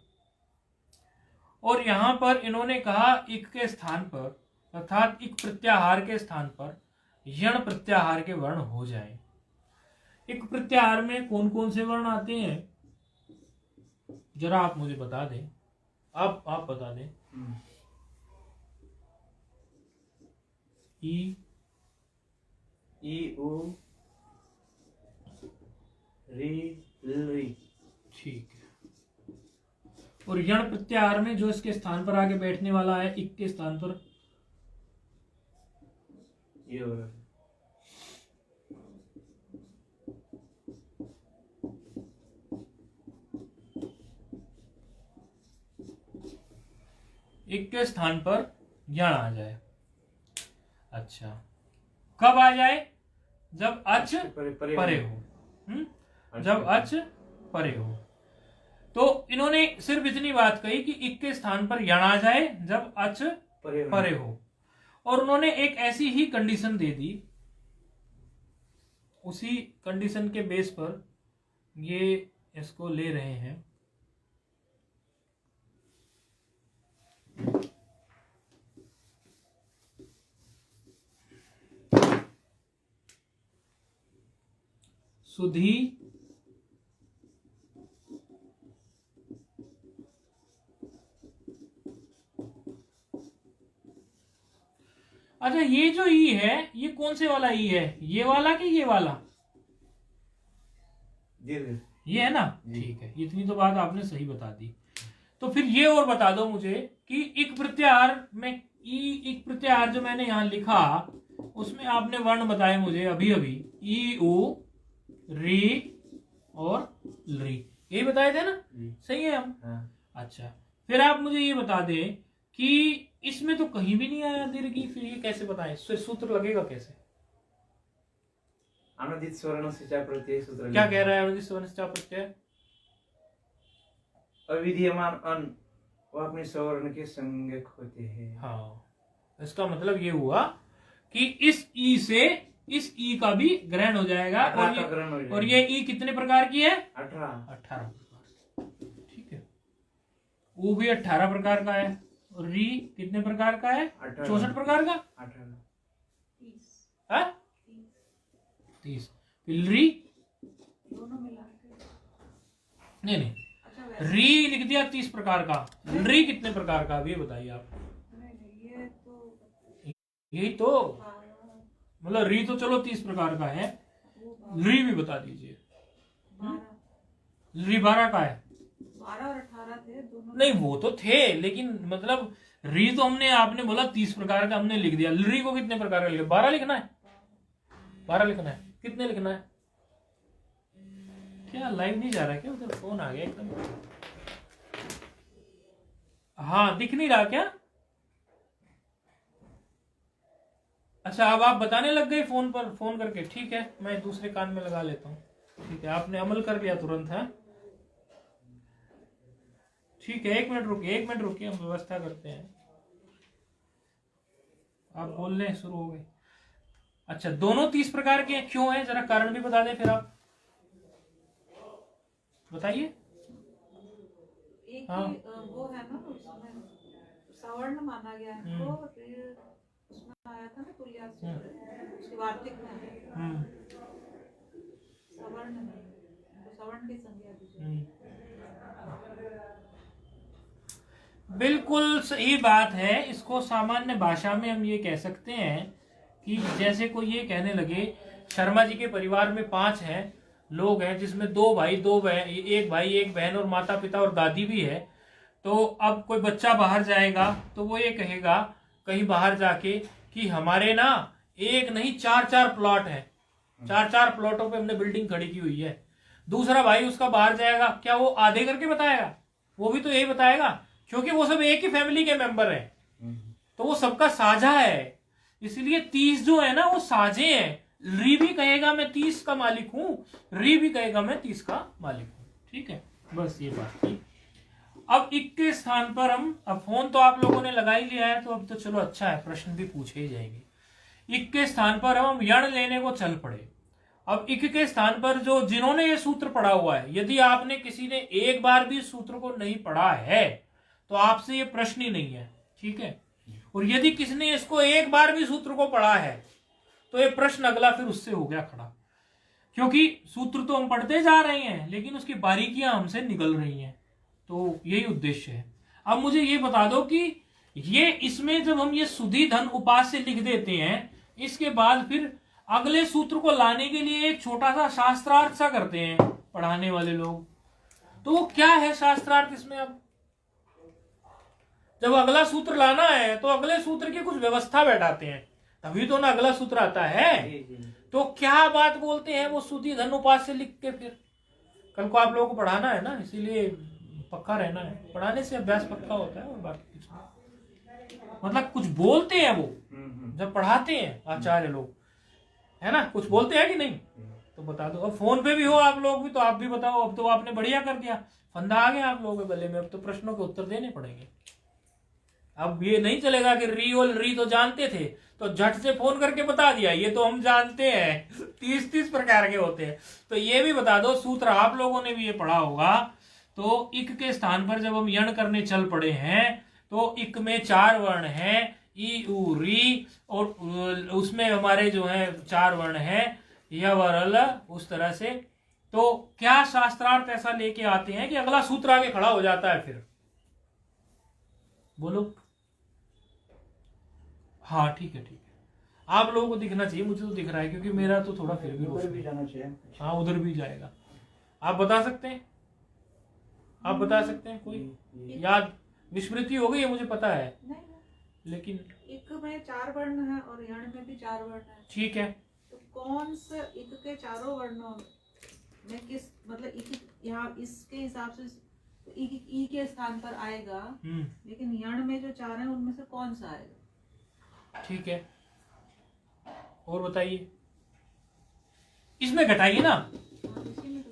और यहां पर इन्होंने कहा इक के स्थान पर, अर्थात इक प्रत्याहार के स्थान पर यण प्रत्याहार के वर्ण हो जाएं। इक प्रत्याहार में कौन कौन से वर्ण आते हैं, जरा आप मुझे बता दें। आप बता दें। ई उ री ली, ठीक है। और यण प्रत्याहार में जो इसके स्थान पर आगे बैठने वाला है, इक के स्थान पर, ये होगा इक के स्थान पर यण आ जाए। अच्छा, कब आ जाए? जब अच परे हो। जब अच परे हो। तो इन्होंने सिर्फ इतनी बात कही कि इक के स्थान पर यण आ जाए जब अच परे हो, और उन्होंने एक ऐसी ही कंडीशन दे दी। उसी कंडीशन के बेस पर ये इसको ले रहे हैं। सुधी अच्छा, ये जो ई है ये कौन से वाला ई है? ये वाला कि ये वाला? ये है ना, ठीक है। इतनी तो बात आपने सही बता दी। तो फिर ये और बता दो मुझे कि इक प्रत्याहार में इक प्रत्याहार जो मैंने यहां लिखा उसमें आपने वर्ण बताए मुझे अभी अभी, ई उ री और लरी, यही बताए थे ना? सही है हम? हाँ। अच्छा, फिर आप मुझे ये बता दें कि इसमें तो कहीं भी नहीं आया दीर्घी, फिर ये कैसे बताएं? सूत्र लगेगा कैसे? अनुदित स्वर्ण से चा प्रत्यय सूत्र। क्या कह रहा है अनुदित स्वर्ण से चा प्रत्यय? अविद्यमान अन वो अपने स्वर्ण के संज्ञक होते हैं। हाँ, इसका मतलब ये हुआ कि इस ई से इस ई का भी ग्रहण हो जाएगा, और ये ई कितने प्रकार की है? 18 प्रकार। ठीक है, वो भी 18 प्रकार का है, और री कितने प्रकार का है? 64 प्रकार का। 30। री दोनों मिला के नहीं, री लिख दिया 30 प्रकार का। री कितने प्रकार का, अभी बताइए आप। ये तो यही तो मतलब री तो चलो 30 प्रकार का है, री भी बता दीजिए। री 12 का है। 12 और 18 थे दोनों। नहीं, वो तो थे, लेकिन मतलब री तो हमने, आपने बोला 30 प्रकार का, हमने लिख दिया। री को कितने प्रकार का लिखा? 12 लिखना है। 12 लिखना है। कितने लिखना है? क्या लाइव नहीं जा रहा क्या? उधर फोन आ गया एकदम। हाँ, दिख नहीं रहा क्या? अच्छा, अब आप बताने लग गए फोन पर, फोन करके। ठीक है, मैं दूसरे कान में लगा लेता हूँ। ठीक है, आपने अमल कर लिया तुरंत है। ठीक है, 1 मिनट रुकिए, हम व्यवस्था करते हैं। आप बोलने शुरू हो गए। अच्छा, दोनों 30 प्रकार के क्यों है? जरा कारण भी बता दें फिर आप बताइए। एक हाँ। वो है ना, उसमें सवर्ण माना गया है, तो उसमें आया था ना तुल्या उसकी वार्तिक में सवर्ण नहीं, तो सवर्ण की संज्ञा दीजिए। बिल्कुल सही बात है। इसको सामान्य भाषा में हम ये कह सकते हैं कि जैसे कोई ये कहने लगे, शर्मा जी के परिवार में 5 हैं लोग हैं, जिसमें 2 भाई 2 बहन, 1 भाई 1 बहन, और माता पिता और दादी भी है। तो अब कोई बच्चा बाहर जाएगा तो वो ये कहेगा कहीं बाहर जाके कि हमारे ना 1 नहीं 4 प्लॉट है, 4 प्लॉटों पे हमने बिल्डिंग खड़ी की हुई है। दूसरा भाई उसका बाहर जाएगा, क्या वो आधे करके बताएगा? वो भी तो यही बताएगा, क्योंकि वो सब एक ही फैमिली के मेंबर हैं, तो वो सबका साझा है। इसलिए 30 जो है ना वो साझे हैं। री भी कहेगा मैं 30 का मालिक हूं, री भी कहेगा मैं 30 का मालिक हूं। ठीक है, बस ये बात थी। अब इक के स्थान पर हम, अब फोन तो आप लोगों ने लगा ही लिया है, तो अब तो चलो अच्छा है, प्रश्न भी पूछे ही जाएंगे। इक के स्थान पर हम यण लेने को चल पड़े। अब इक के स्थान पर जो जिन्होंने ये सूत्र पढ़ा हुआ है, यदि आपने किसी ने एक बार भी सूत्र को नहीं पढ़ा है तो आपसे ये प्रश्न ही नहीं है। ठीक है, और यदि किसने इसको एक बार भी सूत्र को पढ़ा है तो ये प्रश्न अगला फिर उससे हो गया खड़ा, क्योंकि सूत्र तो हम पढ़ते जा रहे हैं लेकिन उसकी बारीकियां हमसे निकल रही हैं। तो यही उद्देश्य है। अब मुझे ये बता दो कि ये इसमें जब हम ये सुधी धन उपास्य लिख देते हैं, इसके बाद फिर अगले सूत्र को लाने के लिए एक छोटा सा शास्त्रार्थ सा करते हैं पढ़ाने वाले लोग। तो वो क्या है शास्त्रार्थ इसमें? अब जब अगला सूत्र लाना है तो अगले सूत्र की कुछ व्यवस्था बैठाते हैं, तभी तो ना अगला सूत्र आता है। तो क्या बात बोलते हैं वो सुधी धन उपास्य लिख के, फिर कल को आप लोगों को पढ़ाना है ना, इसीलिए पक्का रहना है। पढ़ाने से अभ्यास पक्का होता है और बाकी कुछ नहीं। मतलब कुछ बोलते हैं वो जब पढ़ाते हैं आचार्य लोग, है ना, कुछ बोलते हैं कि नहीं, तो बता दो। अब फोन पे भी हो आप लोग भी, तो आप भी बताओ। अब तो आपने बढ़िया कर दिया, फंदा आ गया आप लोगों के गले में, अब तो प्रश्नों के उत्तर देने पड़ेंगे। अब ये नहीं चलेगा कि री और री तो जानते थे तो झट से फोन करके बता दिया, ये तो हम जानते हैं 30 प्रकार के होते हैं। तो ये भी बता दो, सूत्र आप लोगों ने भी ये पढ़ा होगा। तो इक के स्थान पर जब हम यण करने चल पड़े हैं तो इक में 4 वर्ण हैं, ई उ री, और उसमें हमारे जो है 4 वर्ण हैं, य वर ल, उस तरह से। तो क्या शास्त्रार्थ ऐसा लेके आते हैं कि अगला सूत्र आगे खड़ा हो जाता है? फिर बोलो। हाँ ठीक है, ठीक है, आप लोगों को दिखना चाहिए, मुझे तो दिख रहा है क्योंकि मेरा तो थोड़ा फिर भी उधर भी जाना चाहिए। हाँ उधर भी जाएगा। आप बता सकते हैं, आप बता सकते हैं? कोई याद विस्मृति हो गई है मुझे पता है, लेकिन इक में 4 वर्ण है और यण में भी 4 वर्ण है। ठीक है, तो कौन से इक के चारों वर्णों में किस, मतलब इक यहाँ इसके हिसाब से ई के स्थान पर आएगा, लेकिन यण में जो 4 हैं उनमें से कौन सा आएगा? ठीक है, और बताइए। इसमें घटाइए ना,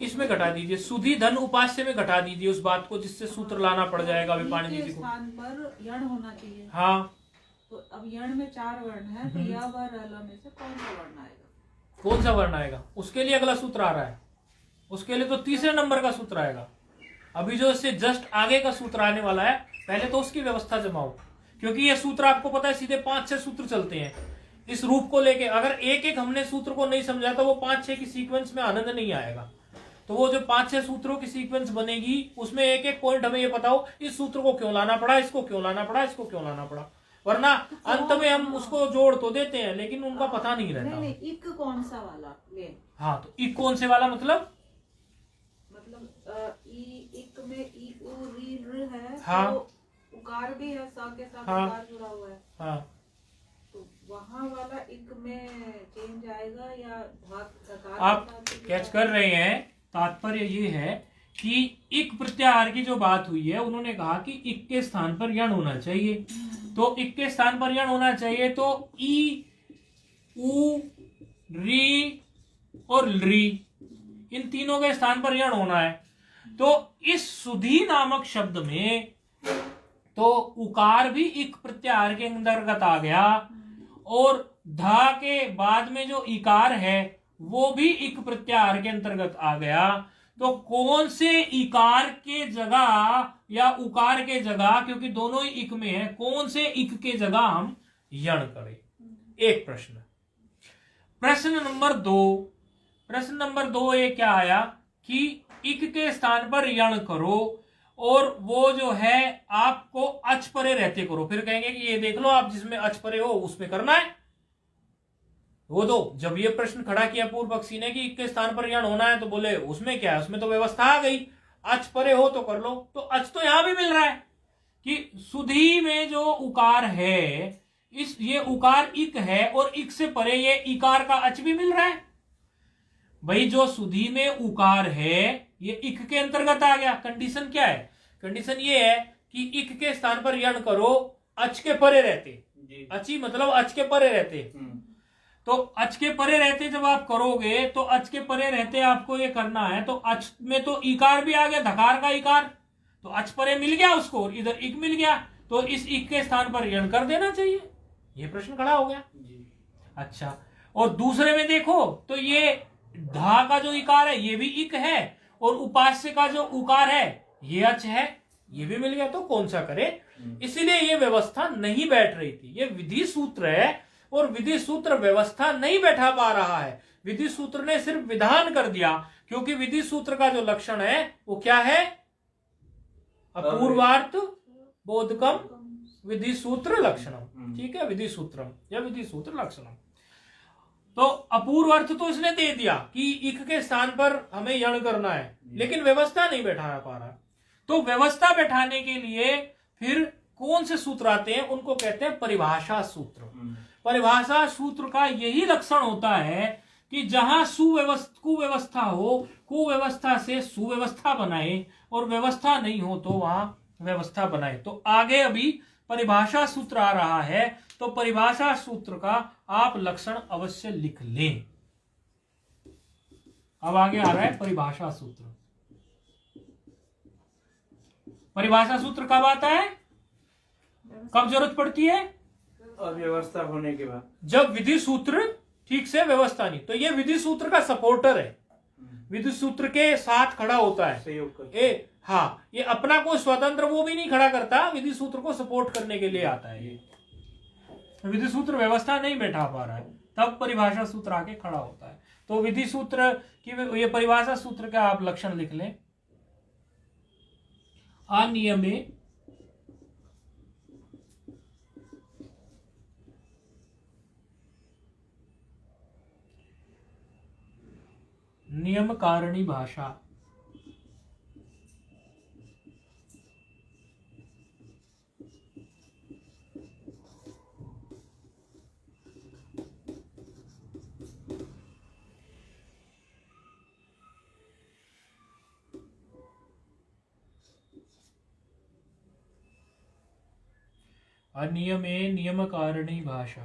इसमें घटा दीजिए, सुधी धन उपास्य में घटा दीजिए उस बात को जिससे सूत्र लाना पड़ जाएगा अभी पाणिनि जी को। स्थान पर यण होना चाहिए। हाँ, तो अब यण में 4 वर्ण है, तो य व र ल में से कौन सा वर्ण आएगा? कौन सा वर्ण आएगा? उसके लिए अगला सूत्र आ रहा है, उसके लिए तो तीसरे नंबर का सूत्र आएगा। अभी जो इससे जस्ट आगे का सूत्र आने वाला है, पहले तो उसकी व्यवस्था जमाओ, क्योंकि ये सूत्र आपको पता है सीधे 5-6 सूत्र चलते हैं इस रूप को लेके। अगर एक एक हमने सूत्र को नहीं समझा तो वो 5-6 की सीक्वेंस में आनंद नहीं आएगा। तो वो जो 5-6 सूत्रों की सीक्वेंस बनेगी उसमें एक एक पॉइंट हमें ये बताओ, इस सूत्र को क्यों लाना पड़ा, इसको क्यों लाना पड़ा, इसको क्यों लाना पड़ा, वरना अंत में हम उसको जोड़ तो देते हैं लेकिन उनका पता नहीं रहता। नहीं, इक कौन सा वाला ले? हाँ, तो इक कौन से वाला मतलब इक में ई उ री र है। हाँ, तो उकार भी है, स के साथ हाँ, उकार जुड़ा हुआ है। हाँ, तो वहाँ वाला इक में चेंज आएगा या धकार? आप कैच कर रहे हैं। तात्पर्य ये है कि इक प्रत्याहार की जो बात हुई है, उन्होंने कहा कि इक के स्थान पर यण होना चाहिए। तो इक के स्थान पर यण होना चाहिए तो ई उ री और री, इन तीनों के स्थान पर यण होना है। तो इस सुधी नामक शब्द में तो उकार भी इक प्रत्याहार के अंतर्गत आ गया, और धा के बाद में जो इकार है वो भी इक प्रत्याहार के अंतर्गत आ गया। तो कौन से इकार के जगह या उकार के जगह, क्योंकि दोनों ही इक में है, कौन से इक के जगह हम यण करें? एक प्रश्न। प्रश्न नंबर 2 ये क्या आया कि इक के स्थान पर यण करो और वो जो है आपको अच परे रहते करो। फिर कहेंगे कि ये देख लो आप जिसमें अच परे हो उसमें करना है। वो दो जब ये प्रश्न खड़ा किया पूर्व पक्षी ने कि इक के स्थान पर यण होना है, तो बोले उसमें क्या है, उसमें तो व्यवस्था आ गई, अच परे हो तो कर लो। तो अच तो यहां भी मिल रहा है कि सुधी में जो उकार है, ये उकार इक है और इक से परे ये इकार का अच भी मिल रहा है। भाई जो सुधी में उकार है ये इक के अंतर्गत आ गया। कंडीशन क्या है? कंडीशन ये है कि इक के स्थान पर यण करो अच के परे रहते, अची मतलब अच के परे रहते। तो अच के परे रहते जब आप करोगे तो अच के परे रहते आपको ये करना है, तो अच में तो इकार भी आ गया, धकार का इकार, तो अच परे मिल गया उसको, इधर इक मिल गया, तो इस इक के स्थान पर यण कर देना चाहिए। ये प्रश्न खड़ा हो गया। अच्छा, और दूसरे में देखो तो ये धा का जो इकार है ये भी इक है, और उपास्य का जो उकार है ये अच है, ये भी मिल गया। तो कौन सा करे? इसीलिए ये व्यवस्था नहीं बैठ रही थी। ये विधि सूत्र है और विधि सूत्र व्यवस्था नहीं बैठा पा रहा है। विधि सूत्र ने सिर्फ विधान कर दिया, क्योंकि विधि सूत्र का जो लक्षण है वो क्या है? अपूर्वार्थ बोधकम विधि सूत्र लक्षणम। ठीक है, विधि सूत्रम या विधि सूत्र लक्षणम। तो अपूर्व अर्थ तो इसने दे दिया कि इक के स्थान पर हमें यण करना है, लेकिन व्यवस्था नहीं बैठा पा रहा। तो व्यवस्था बैठाने के लिए फिर कौन से सूत्र आते हैं? उनको कहते हैं परिभाषा सूत्र। परिभाषा सूत्र का यही लक्षण होता है कि जहां कुव्यवस्था हो, कुव्यवस्था से सुव्यवस्था बनाए, और व्यवस्था नहीं हो तो वहां व्यवस्था बनाए। तो आगे अभी परिभाषा सूत्र आ रहा है तो परिभाषा सूत्र का आप लक्षण अवश्य लिख लें। अब आगे आ रहा है परिभाषा सूत्र। परिभाषा सूत्र कब आता है, कब जरूरत पड़ती है? अव्यवस्था होने के बाद, जब विधि सूत्र ठीक से व्यवस्था नहीं। तो ये विधि सूत्र का सपोर्टर है, विधि सूत्र के साथ खड़ा होता है, सहयोग कर। हाँ, ये अपना कोई स्वतंत्र वो भी नहीं खड़ा करता, विधि सूत्र को सपोर्ट करने के लिए आता है। ये विधि सूत्र व्यवस्था नहीं बैठा पा रहा है तब परिभाषा सूत्र आके खड़ा होता है। तो विधि सूत्र की ये परिभाषा सूत्र का आप लक्षण लिख लें। अनियमे नियम कारिणी भाषा। अनियमे नियम कारिणी भाषा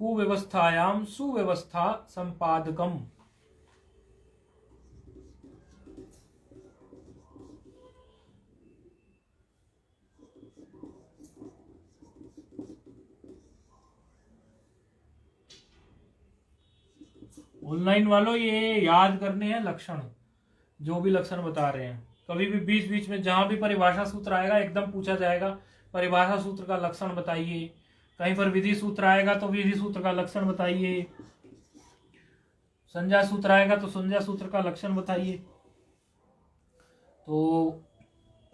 कुव्यवस्थायां सुव्यवस्था संपादकम। ऑनलाइन वालों ये याद करने हैं लक्षण, जो भी लक्षण बता रहे हैं। कभी भी बीच बीच में जहां भी परिभाषा सूत्र आएगा एकदम पूछा जाएगा परिभाषा सूत्र का लक्षण बताइए। कहीं पर विधि सूत्र आएगा तो विधि सूत्र का लक्षण बताइए, संज्ञा सूत्र आएगा तो संज्ञा सूत्र का लक्षण बताइए। तो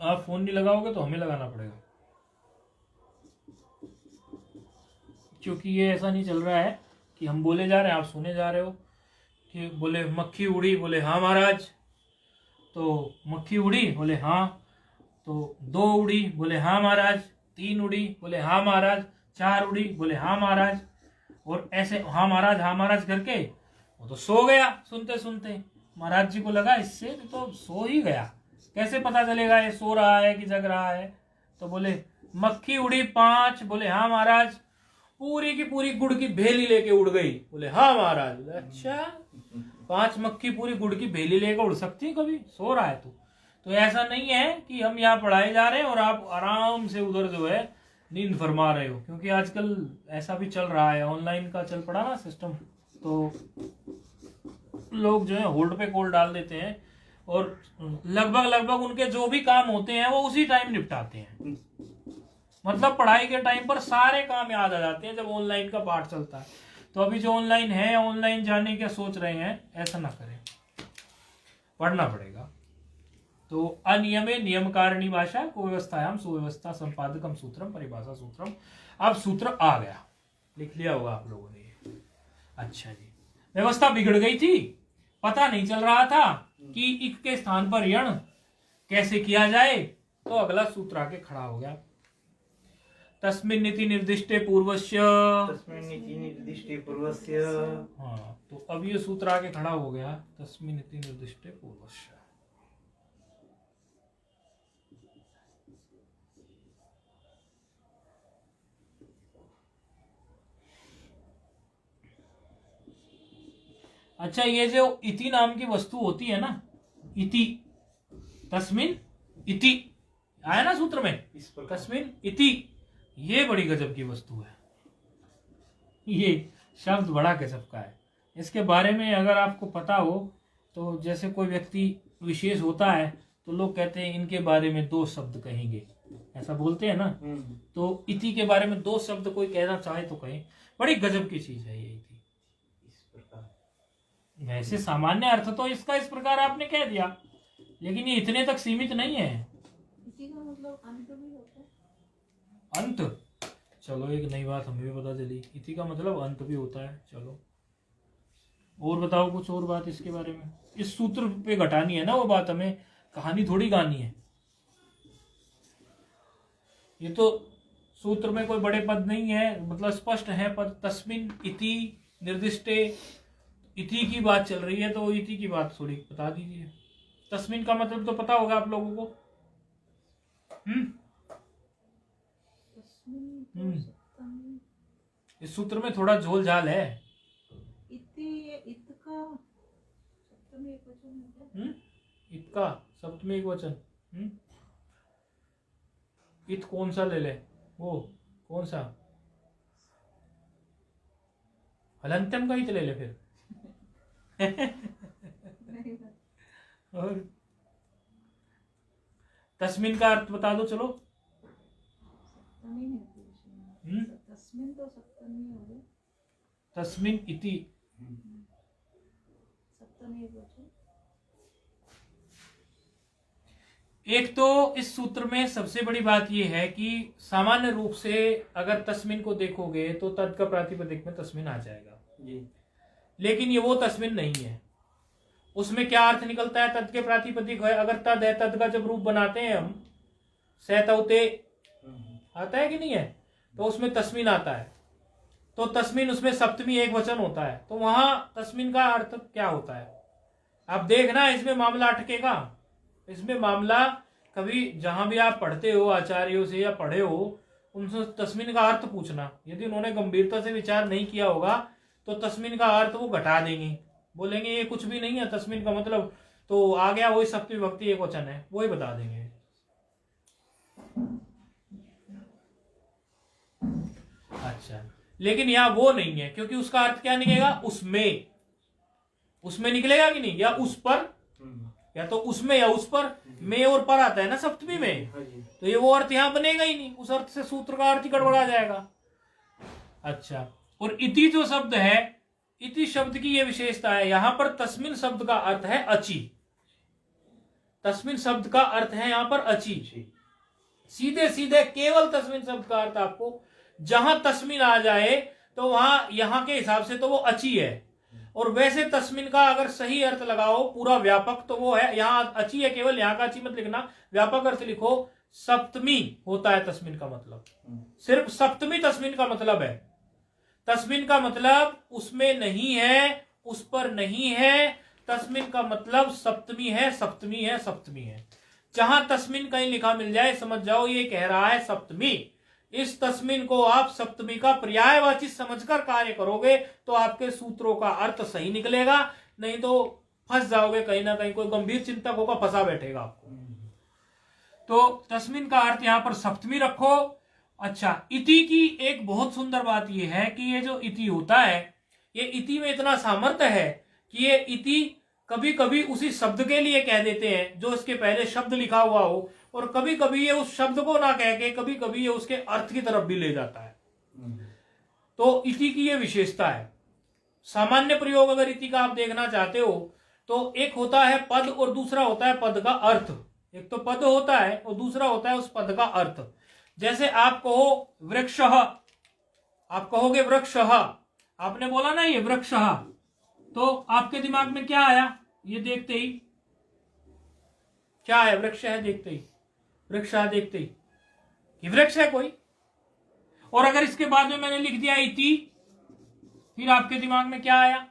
आप फोन नहीं लगाओगे तो हमें लगाना पड़ेगा, क्योंकि ये ऐसा नहीं चल रहा है कि हम बोले जा रहे हैं आप सुने जा रहे हो। कि बोले मक्खी उड़ी, बोले हाँ महाराज, तो मक्खी उड़ी, बोले हाँ, तो 2 उड़ी, बोले हाँ महाराज, 3 उड़ी, बोले हाँ महाराज, 4 उड़ी, बोले हाँ महाराज। और ऐसे हाँ महाराज करके वो तो सो गया सुनते सुनते। महाराज जी को लगा इससे तो सो ही गया, कैसे पता चलेगा ये सो रहा है कि जग रहा है। तो बोले मक्खी उड़ी 5, बोले हाँ महाराज, पूरी की पूरी गुड़ की भेली लेके उड़ गई, बोले हाँ महाराज। अच्छा, 5 मक्खी पूरी गुड़ की भेली लेकर उड़ सकती है कभी? सो रहा है तो ऐसा नहीं है कि हम यहाँ पढ़ाए जा रहे हैं और आप आराम से उधर जो है नींद फरमा रहे हो, क्योंकि आजकल ऐसा भी चल रहा है, ऑनलाइन का चल पड़ा ना सिस्टम। तो लोग जो है होल्ड पे कॉल डाल देते हैं और लगभग उनके जो भी काम होते हैं वो उसी टाइम निपटाते हैं। मतलब पढ़ाई के टाइम पर सारे काम याद आ जाते हैं जब ऑनलाइन का पाठ चलता है। तो अभी जो ऑनलाइन है, ऑनलाइन जाने क्या सोच रहे हैं, ऐसा ना करें, पढ़ना पड़ेगा। तो अनियमे नियम कारिणी भाषा को व्यवस्थायाम सुव्यवस्था संपादकम सूत्रम परिभाषा सूत्रम। अब सूत्र आ गया, लिख लिया होगा आप लोगों ने। अच्छा जी, व्यवस्था बिगड़ गई थी, पता नहीं चल रहा था कि इक के स्थान पर यण कैसे किया जाए, तो अगला सूत्र आके खड़ा हो गया। तस्मिन्निति निर्दिष्टे पूर्वस्य। तस्मिन्निति निर्दिष्टे पूर्वस्य। हाँ, तो अब ये सूत्र आके खड़ा हो गया, तस्मिन्निति निर्दिष्टे पूर्वस्य। अच्छा, ये जो इति नाम की वस्तु होती है ना, इति, तस्मिन इति आया ना सूत्र में, तस्मिन इति, ये बड़ी गजब की वस्तु है। ये शब्द बड़ा गजब का है। इसके बारे में अगर आपको पता हो तो जैसे कोई व्यक्ति विशेष होता है तो लोग कहते हैं इनके बारे में 2 शब्द कहेंगे, ऐसा बोलते हैं ना। तो इति के बारे में 2 शब्द कोई कहना चाहे तो कहें, बड़ी गजब की चीज है ये इति। वैसे सामान्य अर्थ तो इसका इस प्रकार आपने कह दिया, लेकिन ये इतने तक सीमित नहीं है। इसी का मतलब अंत भी होता है। अंत, चलो एक नई बात हमें भी पता चली, इति का मतलब अंत भी होता है। चलो और बताओ कुछ और बात इसके बारे में। इस सूत्र पे घटानी है ना वो बात, हमें कहानी थोड़ी गानी है। ये तो सूत्र में कोई बड़े पद नहीं है, मतलब स्पष्ट है पद। तस्मिन इति निर्दिष्टे, इति की बात चल रही है तो इति की बात थोड़ी बता दीजिए। तस्मिन का मतलब तो पता होगा आप लोगों को। तस्मिन तो हम्म। सप्तमी इस सूत्र में थोड़ा झोल झाल है। इति, ये इत का सप्तमी एक वचन है क्या? इत का सप्तमी एक वचन। इत कौन सा ले ले, वो कौन सा, हलंत्यम का इत ले ले फिर। नहीं पता। और तस्मिन का अर्थ बता दो चलो। सप्तमी नहीं होती, तस्मिन तो सप्तमी हो गई, तस्मिन इति, सप्तमी एक वचन। एक तो इस सूत्र में सबसे बड़ी बात यह है कि सामान्य रूप से अगर तस्मिन को देखोगे तो तद का प्रातिपदिक में तस्मिन आ जाएगा जी। लेकिन ये वो तस्मिन नहीं है। उसमें क्या अर्थ निकलता है, तद के प्रातिपदिक है, अगर तद है, तद का जब रूप बनाते हैं हम सहतौते आता है कि नहीं है, तो उसमें तस्मिन आता है, तो तस्मिन उसमें सप्तमी एक वचन होता है, तो वहां तस्मिन का अर्थ क्या होता है। आप देखना इसमें मामला अटकेगा। इसमें मामला कभी जहां भी आप पढ़ते हो आचार्यों से या पढ़े हो उनसे तस्मिन का अर्थ पूछना, यदि उन्होंने गंभीरता से विचार नहीं किया होगा तो तस्मिन का अर्थ वो घटा देंगे, बोलेंगे ये कुछ भी नहीं है, तस्मिन का मतलब तो आ गया वही सप्तमी विभक्ति एक वचन है, वही बता देंगे। अच्छा, लेकिन यहाँ वो नहीं है, क्योंकि उसका अर्थ क्या निकलेगा, उसमें, उसमें निकलेगा कि नहीं, या उस पर, या तो उसमें या उस पर, में और पर आता है ना सप्तमी में, तो ये वो अर्थ यहां बनेगा ही नहीं, उस अर्थ से सूत्र का अर्थ ही गड़बड़ा जाएगा। अच्छा, और इति जो शब्द है, इति शब्द की ये विशेषता है, यहां पर तस्मिन शब्द का अर्थ है अची, तस्मिन शब्द का अर्थ है यहां पर अची, सीधे सीधे केवल तस्मिन शब्द का अर्थ आपको जहां तस्मिन आ जाए तो वहां यहां के हिसाब से तो वो अची है, और वैसे तस्मिन का अगर सही अर्थ लगाओ पूरा व्यापक तो वो है, यहां अची है केवल, यहां का अची मत लिखना, व्यापक अर्थ लिखो, सप्तमी होता है तस्मिन का मतलब, सिर्फ सप्तमी तस्मिन का मतलब है। तस्मिन का मतलब उसमें नहीं है, उस पर नहीं है, तस्मिन का मतलब सप्तमी है, सप्तमी है, सप्तमी है। जहां तस्मिन कहीं लिखा मिल जाए समझ जाओ ये कह रहा है सप्तमी। इस तस्मिन को आप सप्तमी का पर्यायवाची समझकर कार्य करोगे तो आपके सूत्रों का अर्थ सही निकलेगा, नहीं तो फंस जाओगे कहीं ना कहीं, कोई गंभीर चिंतक होगा फंसा बैठेगा आपको। तो तस्मिन का अर्थ यहां पर सप्तमी रखो। अच्छा, इति की एक बहुत सुंदर बात यह है कि ये जो इति होता है, ये इति में इतना सामर्थ्य है कि ये इति कभी कभी उसी शब्द के लिए कह देते हैं जो इसके पहले शब्द लिखा हुआ हो, और कभी कभी ये उस शब्द को ना कह के कभी कभी ये उसके अर्थ की तरफ भी ले जाता है। तो इति की ये विशेषता है। सामान्य प्रयोग अगर इति का आप देखना चाहते हो तो एक होता है पद और दूसरा होता है पद का अर्थ। एक तो पद होता है और दूसरा होता है उस पद का अर्थ। जैसे आप कहो वृक्ष, आप कहोगे वृक्ष, आपने बोला ना ये वृक्ष, तो आपके दिमाग में क्या आया, ये देखते ही क्या है, वृक्ष है देखते ही, वृक्ष है देखते ही कि वृक्ष है कोई। और अगर इसके बाद में मैंने लिख दिया इति, फिर आपके दिमाग में क्या आया,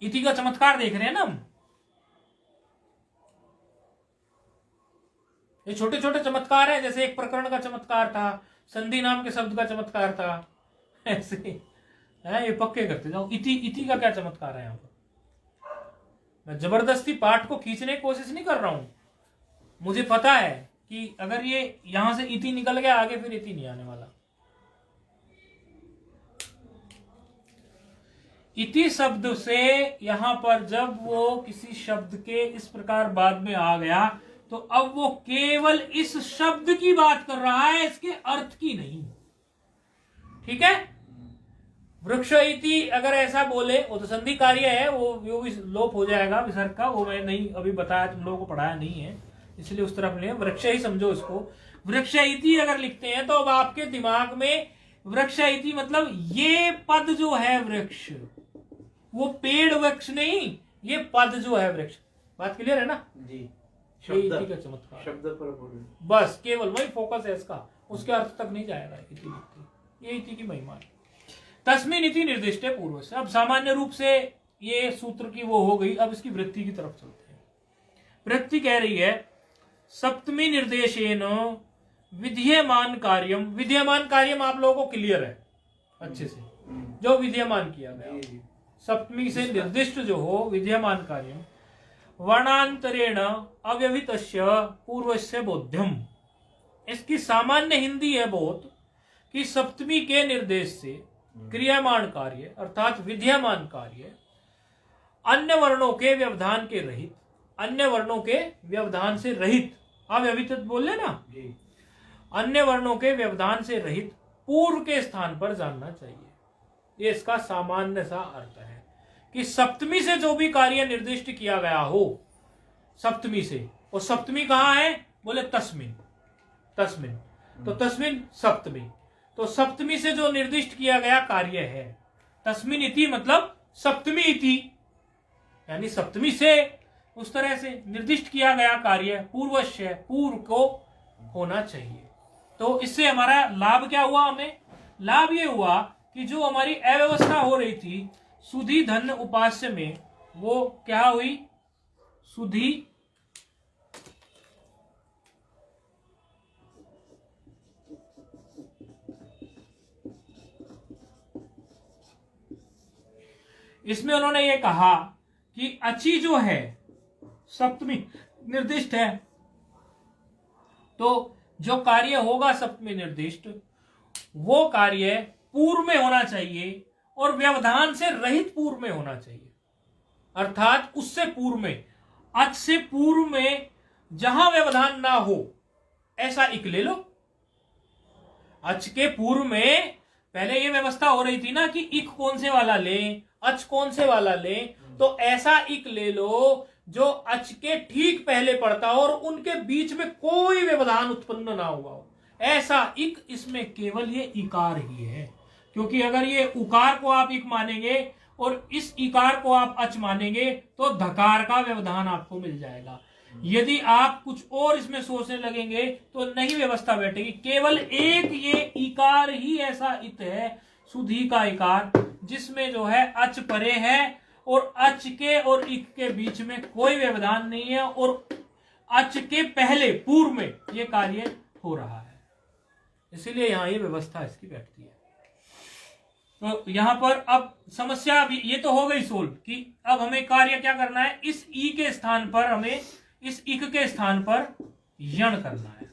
इति का चमत्कार देख रहे हैं ना हम, ये छोटे छोटे चमत्कार है। जैसे एक प्रकरण का चमत्कार था, संधि नाम के शब्द का चमत्कार था, ऐसे है, ये पक्के करते जाओ। इति, इति का क्या चमत्कार है यहाँ पर। मैं जबरदस्ती पाठ को खींचने की कोशिश नहीं कर रहा हूं, मुझे पता है कि अगर ये यहां से इति निकल गया आगे फिर इति नहीं आने वाला। इति शब्द से यहां पर जब वो किसी शब्द के इस प्रकार बाद में आ गया तो अब वो केवल इस शब्द की बात कर रहा है, इसके अर्थ की नहीं। ठीक है, वृक्ष इति अगर ऐसा बोले वो तो संधि कार्य है, वो भी लोप हो जाएगा विसर्ग का, वो मैं नहीं अभी बताया, तुम लोगों को पढ़ाया नहीं है इसलिए उस तरफ नहीं, वृक्ष ही समझो इसको। वृक्ष इति अगर लिखते हैं तो अब आपके दिमाग में वृक्ष इति मतलब ये पद जो है वृक्ष, वो पेड़ वृक्ष नहीं, ये पद जो है वृक्ष। बात क्लियर है ना जी। इति का चमत्कार, शब्द पर बोल, बस केवल वही फोकस है इसका, उसके अर्थ तक नहीं जाएगा इति, ये इति की महिमा है। तस्मिन इति निर्दिष्ट है पूर्व से। अब सामान्य रूप से ये सूत्र की वो हो गई, अब इसकी वृत्ति की तरफ चलते हैं। वृत्ति कह रही है सप्तमी निर्देशेन विधीयमान कार्यम, विधीयमान कार्यम आप लोगों को क्लियर है अच्छे से, जो विधीयमान किया गया जी। सप्तमी से निर्दिष्ट जो हो विधीयमान कार्यम वर्णांतरेण अव्यवहितस्य पूर्वस्य बोध्यम। इसकी सामान्य हिंदी है बहुत कि सप्तमी के निर्देश से क्रियामान कार्य अर्थात विधीयमान कार्य अन्य वर्णों के व्यवधान के रहित, अन्य वर्णों के व्यवधान से रहित, अव्यवहित बोले ना जी। अन्य वर्णों के व्यवधान से रहित पूर्व के स्थान पर जानना चाहिए। ये इसका सामान्य सा अर्थ है कि सप्तमी से जो भी कार्य निर्दिष्ट किया गया हो सप्तमी से, और सप्तमी कहाँ है बोले तस्मिन, तस्मिन तो तस्मिन सप्तमी, तो सप्तमी से जो निर्दिष्ट किया गया कार्य है तस्मिन इति मतलब सप्तमी इति, यानी सप्तमी से उस तरह से निर्दिष्ट किया गया कार्य पूर्वस्य पूर्व को होना चाहिए। तो इससे हमारा लाभ क्या हुआ, हमें लाभ ये हुआ कि जो हमारी अव्यवस्था हो रही थी सुधि धन उपास्य में वो क्या हुई, सुधि इसमें उन्होंने ये कहा कि अची जो है सप्तमी निर्दिष्ट है, तो जो कार्य होगा सप्तमी निर्दिष्ट वो कार्य पूर्व में होना चाहिए और व्यवधान से रहित पूर्व में होना चाहिए, अर्थात उससे पूर्व में, अच से पूर्व में जहां व्यवधान ना हो ऐसा इक ले लो। अच के पूर्व में पहले ये व्यवस्था हो रही थी ना कि इक कौन से वाला लें, अच कौन से वाला लें, तो ऐसा इक ले लो जो अच के ठीक पहले पड़ता हो और उनके बीच में कोई व्यवधान उत्पन्न ना हुआ हो, ऐसा इक इसमें केवल ये इकार ही है। क्योंकि अगर ये उकार को आप इक मानेंगे और इस इकार को आप अच मानेंगे तो धकार का व्यवधान आपको मिल जाएगा। यदि आप कुछ और इसमें सोचने लगेंगे तो नहीं व्यवस्था बैठेगी। केवल एक ये इकार ही ऐसा इत है सुधी का इकार जिसमें जो है अच परे है और अच के और इक के बीच में कोई व्यवधान नहीं है और अच के पहले पूर्व में ये कार्य हो रहा है, इसीलिए यहां ये व्यवस्था इसकी बैठती है। तो यहां पर अब समस्या अभी ये तो हो गई सोल्व कि अब हमें कार्य क्या करना है, इस ई के स्थान पर हमें इस इक के स्थान पर यण करना है।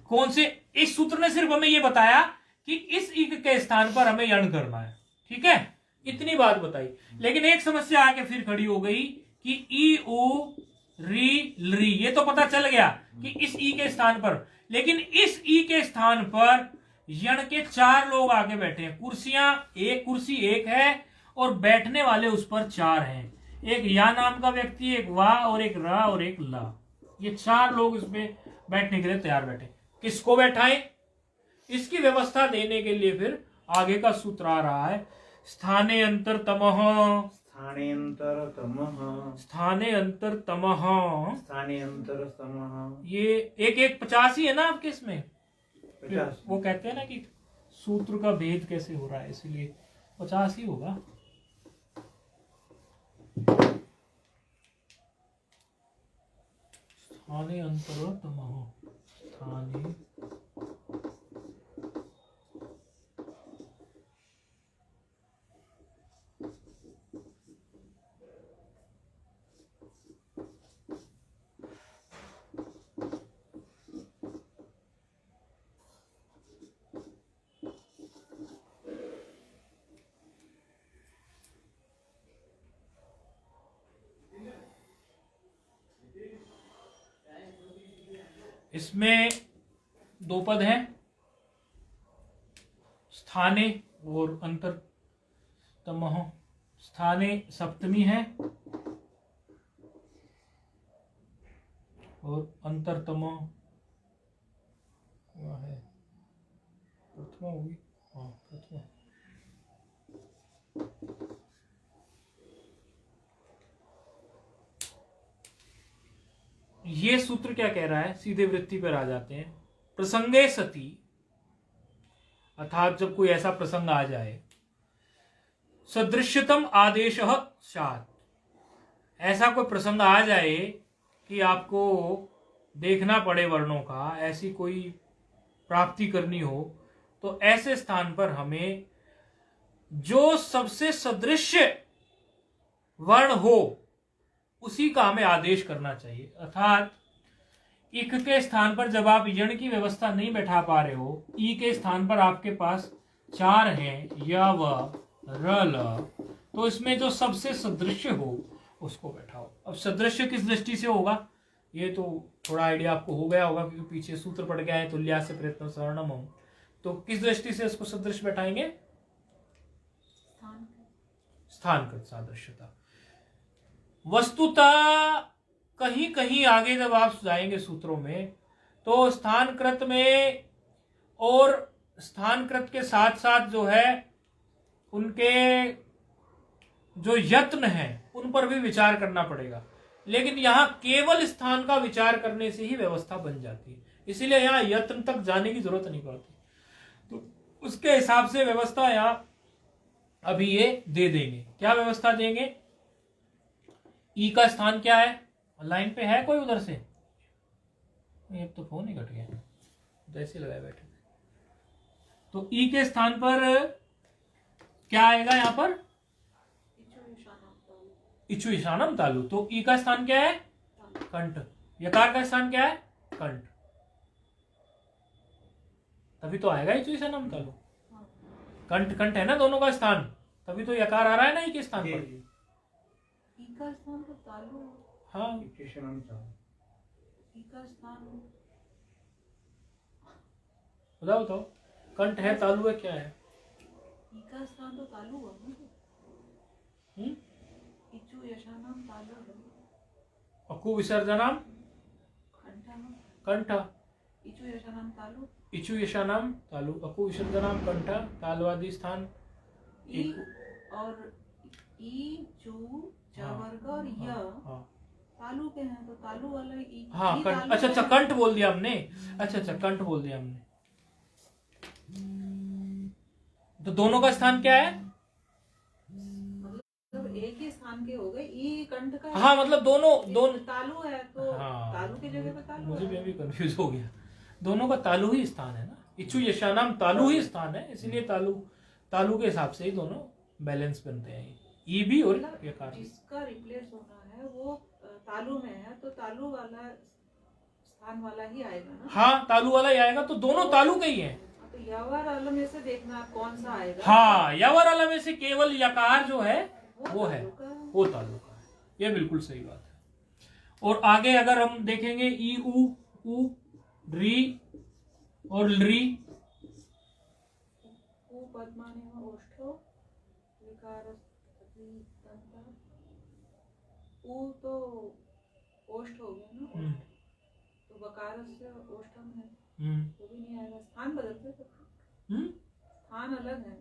कौन से, इस सूत्र ने सिर्फ हमें ये बताया कि इस इक के स्थान पर हमें यण करना है, ठीक है, इतनी बात बताई। लेकिन एक समस्या आके फिर खड़ी हो गई कि ई उ री लरी, ये तो पता चल गया कि इस ई के स्थान पर, लेकिन इस ई के स्थान पर यण के 4 लोग आके बैठे हैं। कुर्सियां, एक कुर्सी एक है और बैठने वाले उस पर 4 हैं। एक या नाम का व्यक्ति, एक वाह और एक रा और एक ला, ये 4 लोग इसमें बैठने के लिए तैयार बैठे। किसको बैठाएं, इसकी व्यवस्था देने के लिए फिर आगे का सूत्र आ रहा है, स्थाने अंतर तमः, स्थाने अंतर तमः, स्थाने अंतर तमः, स्थाने अंतर तमः। ये एक 50 ही है ना आपके इसमें, 50। वो कहते हैं ना कि सूत्र का भेद कैसे हो रहा है, इसलिए 50 ही होगा। स्थाने अंतर तमः, स्थाने इसमें 2 पद हैं, स्थाने और अंतर तमः। स्थाने सप्तमी है और अंतरतमः क्या है, प्रथमा होगी, हाँ प्रथमा। ये सूत्र क्या कह रहा है, सीधे वृत्ति पर आ जाते हैं। प्रसंगे सती, अर्थात जब कोई ऐसा प्रसंग आ जाए, सदृश्यतम आदेश स्यात्, ऐसा कोई प्रसंग आ जाए कि आपको देखना पड़े वर्णों का, ऐसी कोई प्राप्ति करनी हो तो ऐसे स्थान पर हमें जो सबसे सदृश्य वर्ण हो उसी का हमें आदेश करना चाहिए। अर्थात इक के स्थान पर जब आप यण की व्यवस्था नहीं बैठा पा रहे हो, ई के स्थान पर आपके पास 4 हैं, य व र ल, तो इसमें जो सबसे सदृश्य हो उसको बैठाओ। अब सदृश्य किस दृष्टि से होगा ये तो थोड़ा आइडिया आपको हो गया होगा, क्योंकि पीछे सूत्र पड़ गया है तुल्यास्य प्रयत्न स्वर्णम। तो किस दृष्टि से इसको सदृश बैठाएंगे? स्थानकृत सादृश्यता। वस्तुतः कहीं कहीं आगे जब आप जाएंगे सूत्रों में तो स्थानकृत में और स्थानकृत के साथ साथ जो है उनके जो यत्न हैं उन पर भी विचार करना पड़ेगा, लेकिन यहां केवल स्थान का विचार करने से ही व्यवस्था बन जाती है, इसीलिए यहां यत्न तक जाने की जरूरत नहीं पड़ती। तो उसके हिसाब से व्यवस्था यहां अभी ये दे देंगे। क्या व्यवस्था देंगे? ई का स्थान क्या है? लाइन पे है कोई उधर से? एक तो फोन ही कट गया, जैसे लगाए बैठे। तो ई के स्थान पर क्या आएगा? यहां पर इचु ईशानम तालु। तो ई का स्थान क्या है? कंठ। यकार का स्थान क्या है? कंठ। तभी तो आएगा इचु ईशानम तालु। कंठ कंठ है ना दोनों का स्थान, तभी तो यकार आ रहा है ना ई के स्थान पर। ई का स्थान तो तालु। हाँ, ई का स्थान बताओ कंठ है, तालु है, क्या है? ई का स्थान तो तालु है ना। इचु यशानाम तालु है। अकु विसर्जनम कंठ। इचु यशानाम तालु। इचु यशानाम तालु। अकु विसर्जनम कंठ। तालवादी स्थान ई और ई चू वर्ग और य तालु के हैं, तो तालु वाला ई। हाँ ई कंठ। अच्छा अच्छा, कंठ बोल दिया हमने। अच्छा कंठ बोल दिया हमने। तो दोनों का स्थान क्या है? मतलब एक ही स्थान के हो गए। ई कंठ का। हाँ मतलब दोनों तालु है तो हाँ, तालु की जगह पे तालु मुझे है। भी अभी कंफ्यूज हो गया। दोनों का तालु ही स्थान है ना। इच्छु यशानाम तालु ही स्थान है, इसलिए तालु के हिसाब से ही दोनों बैलेंस बनते हैं, ई भी और यकार। जिसका रिप्लेस होना है वो तालु में है तो तालु वाला स्थान वाला ही आएगा ना। हाँ तालु वाला ही आएगा, तो दोनों तालु के ही हैं। तो यवर अलम में से देखना कौन सा आएगा। हाँ, यवर अलम में से केवल यकार जो है वो है, वो तालु का है। ये बिल्कुल सही बात है। और आगे अगर हम देखेंगे ई उ री और ली। तो ओष्ठ हो गया ना, तो बकार से ओष्ठम है, वो भी नहीं आएगा। स्थान बदलते तो स्थान अलग है,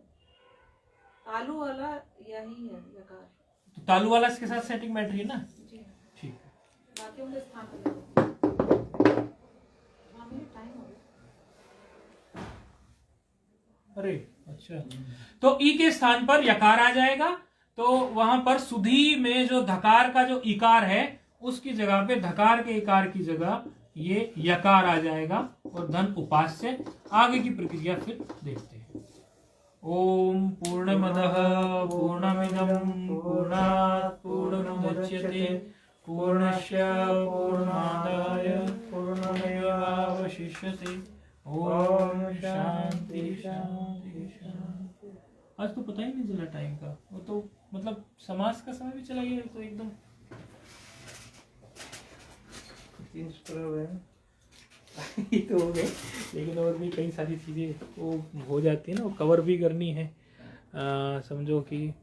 तालु वाला यही है यकार। तो तालु वाला इसके साथ सेटिंग बैठ रही है ना। जी ठीक है, बाकी उनके स्थान अलग। टाइम हो गया। अरे अच्छा, तो ई के स्थान पर यकार आ जाएगा, तो वहां पर सुधी में जो धकार का जो इकार है उसकी जगह पे धकार के इकार की जगह ये यकार आ जाएगा, और धन उपास्य। आगे की प्रक्रिया फिर देखते हैं। ओम पूर्णमदः पूर्णमिदं पूर्णात् पूर्णमुदच्यते पूर्णस्य पूर्णमादाय पूर्णमेवावशिष्यते। ओम शांति शांति शांति। आज तो पता ही नहीं चला टाइम का, वो तो मतलब समाज का समय भी चला गया, तो एकदम 3 तो हो गए, लेकिन और भी कई सारी चीजें वो हो जाती है ना, वो कवर भी करनी है। समझो कि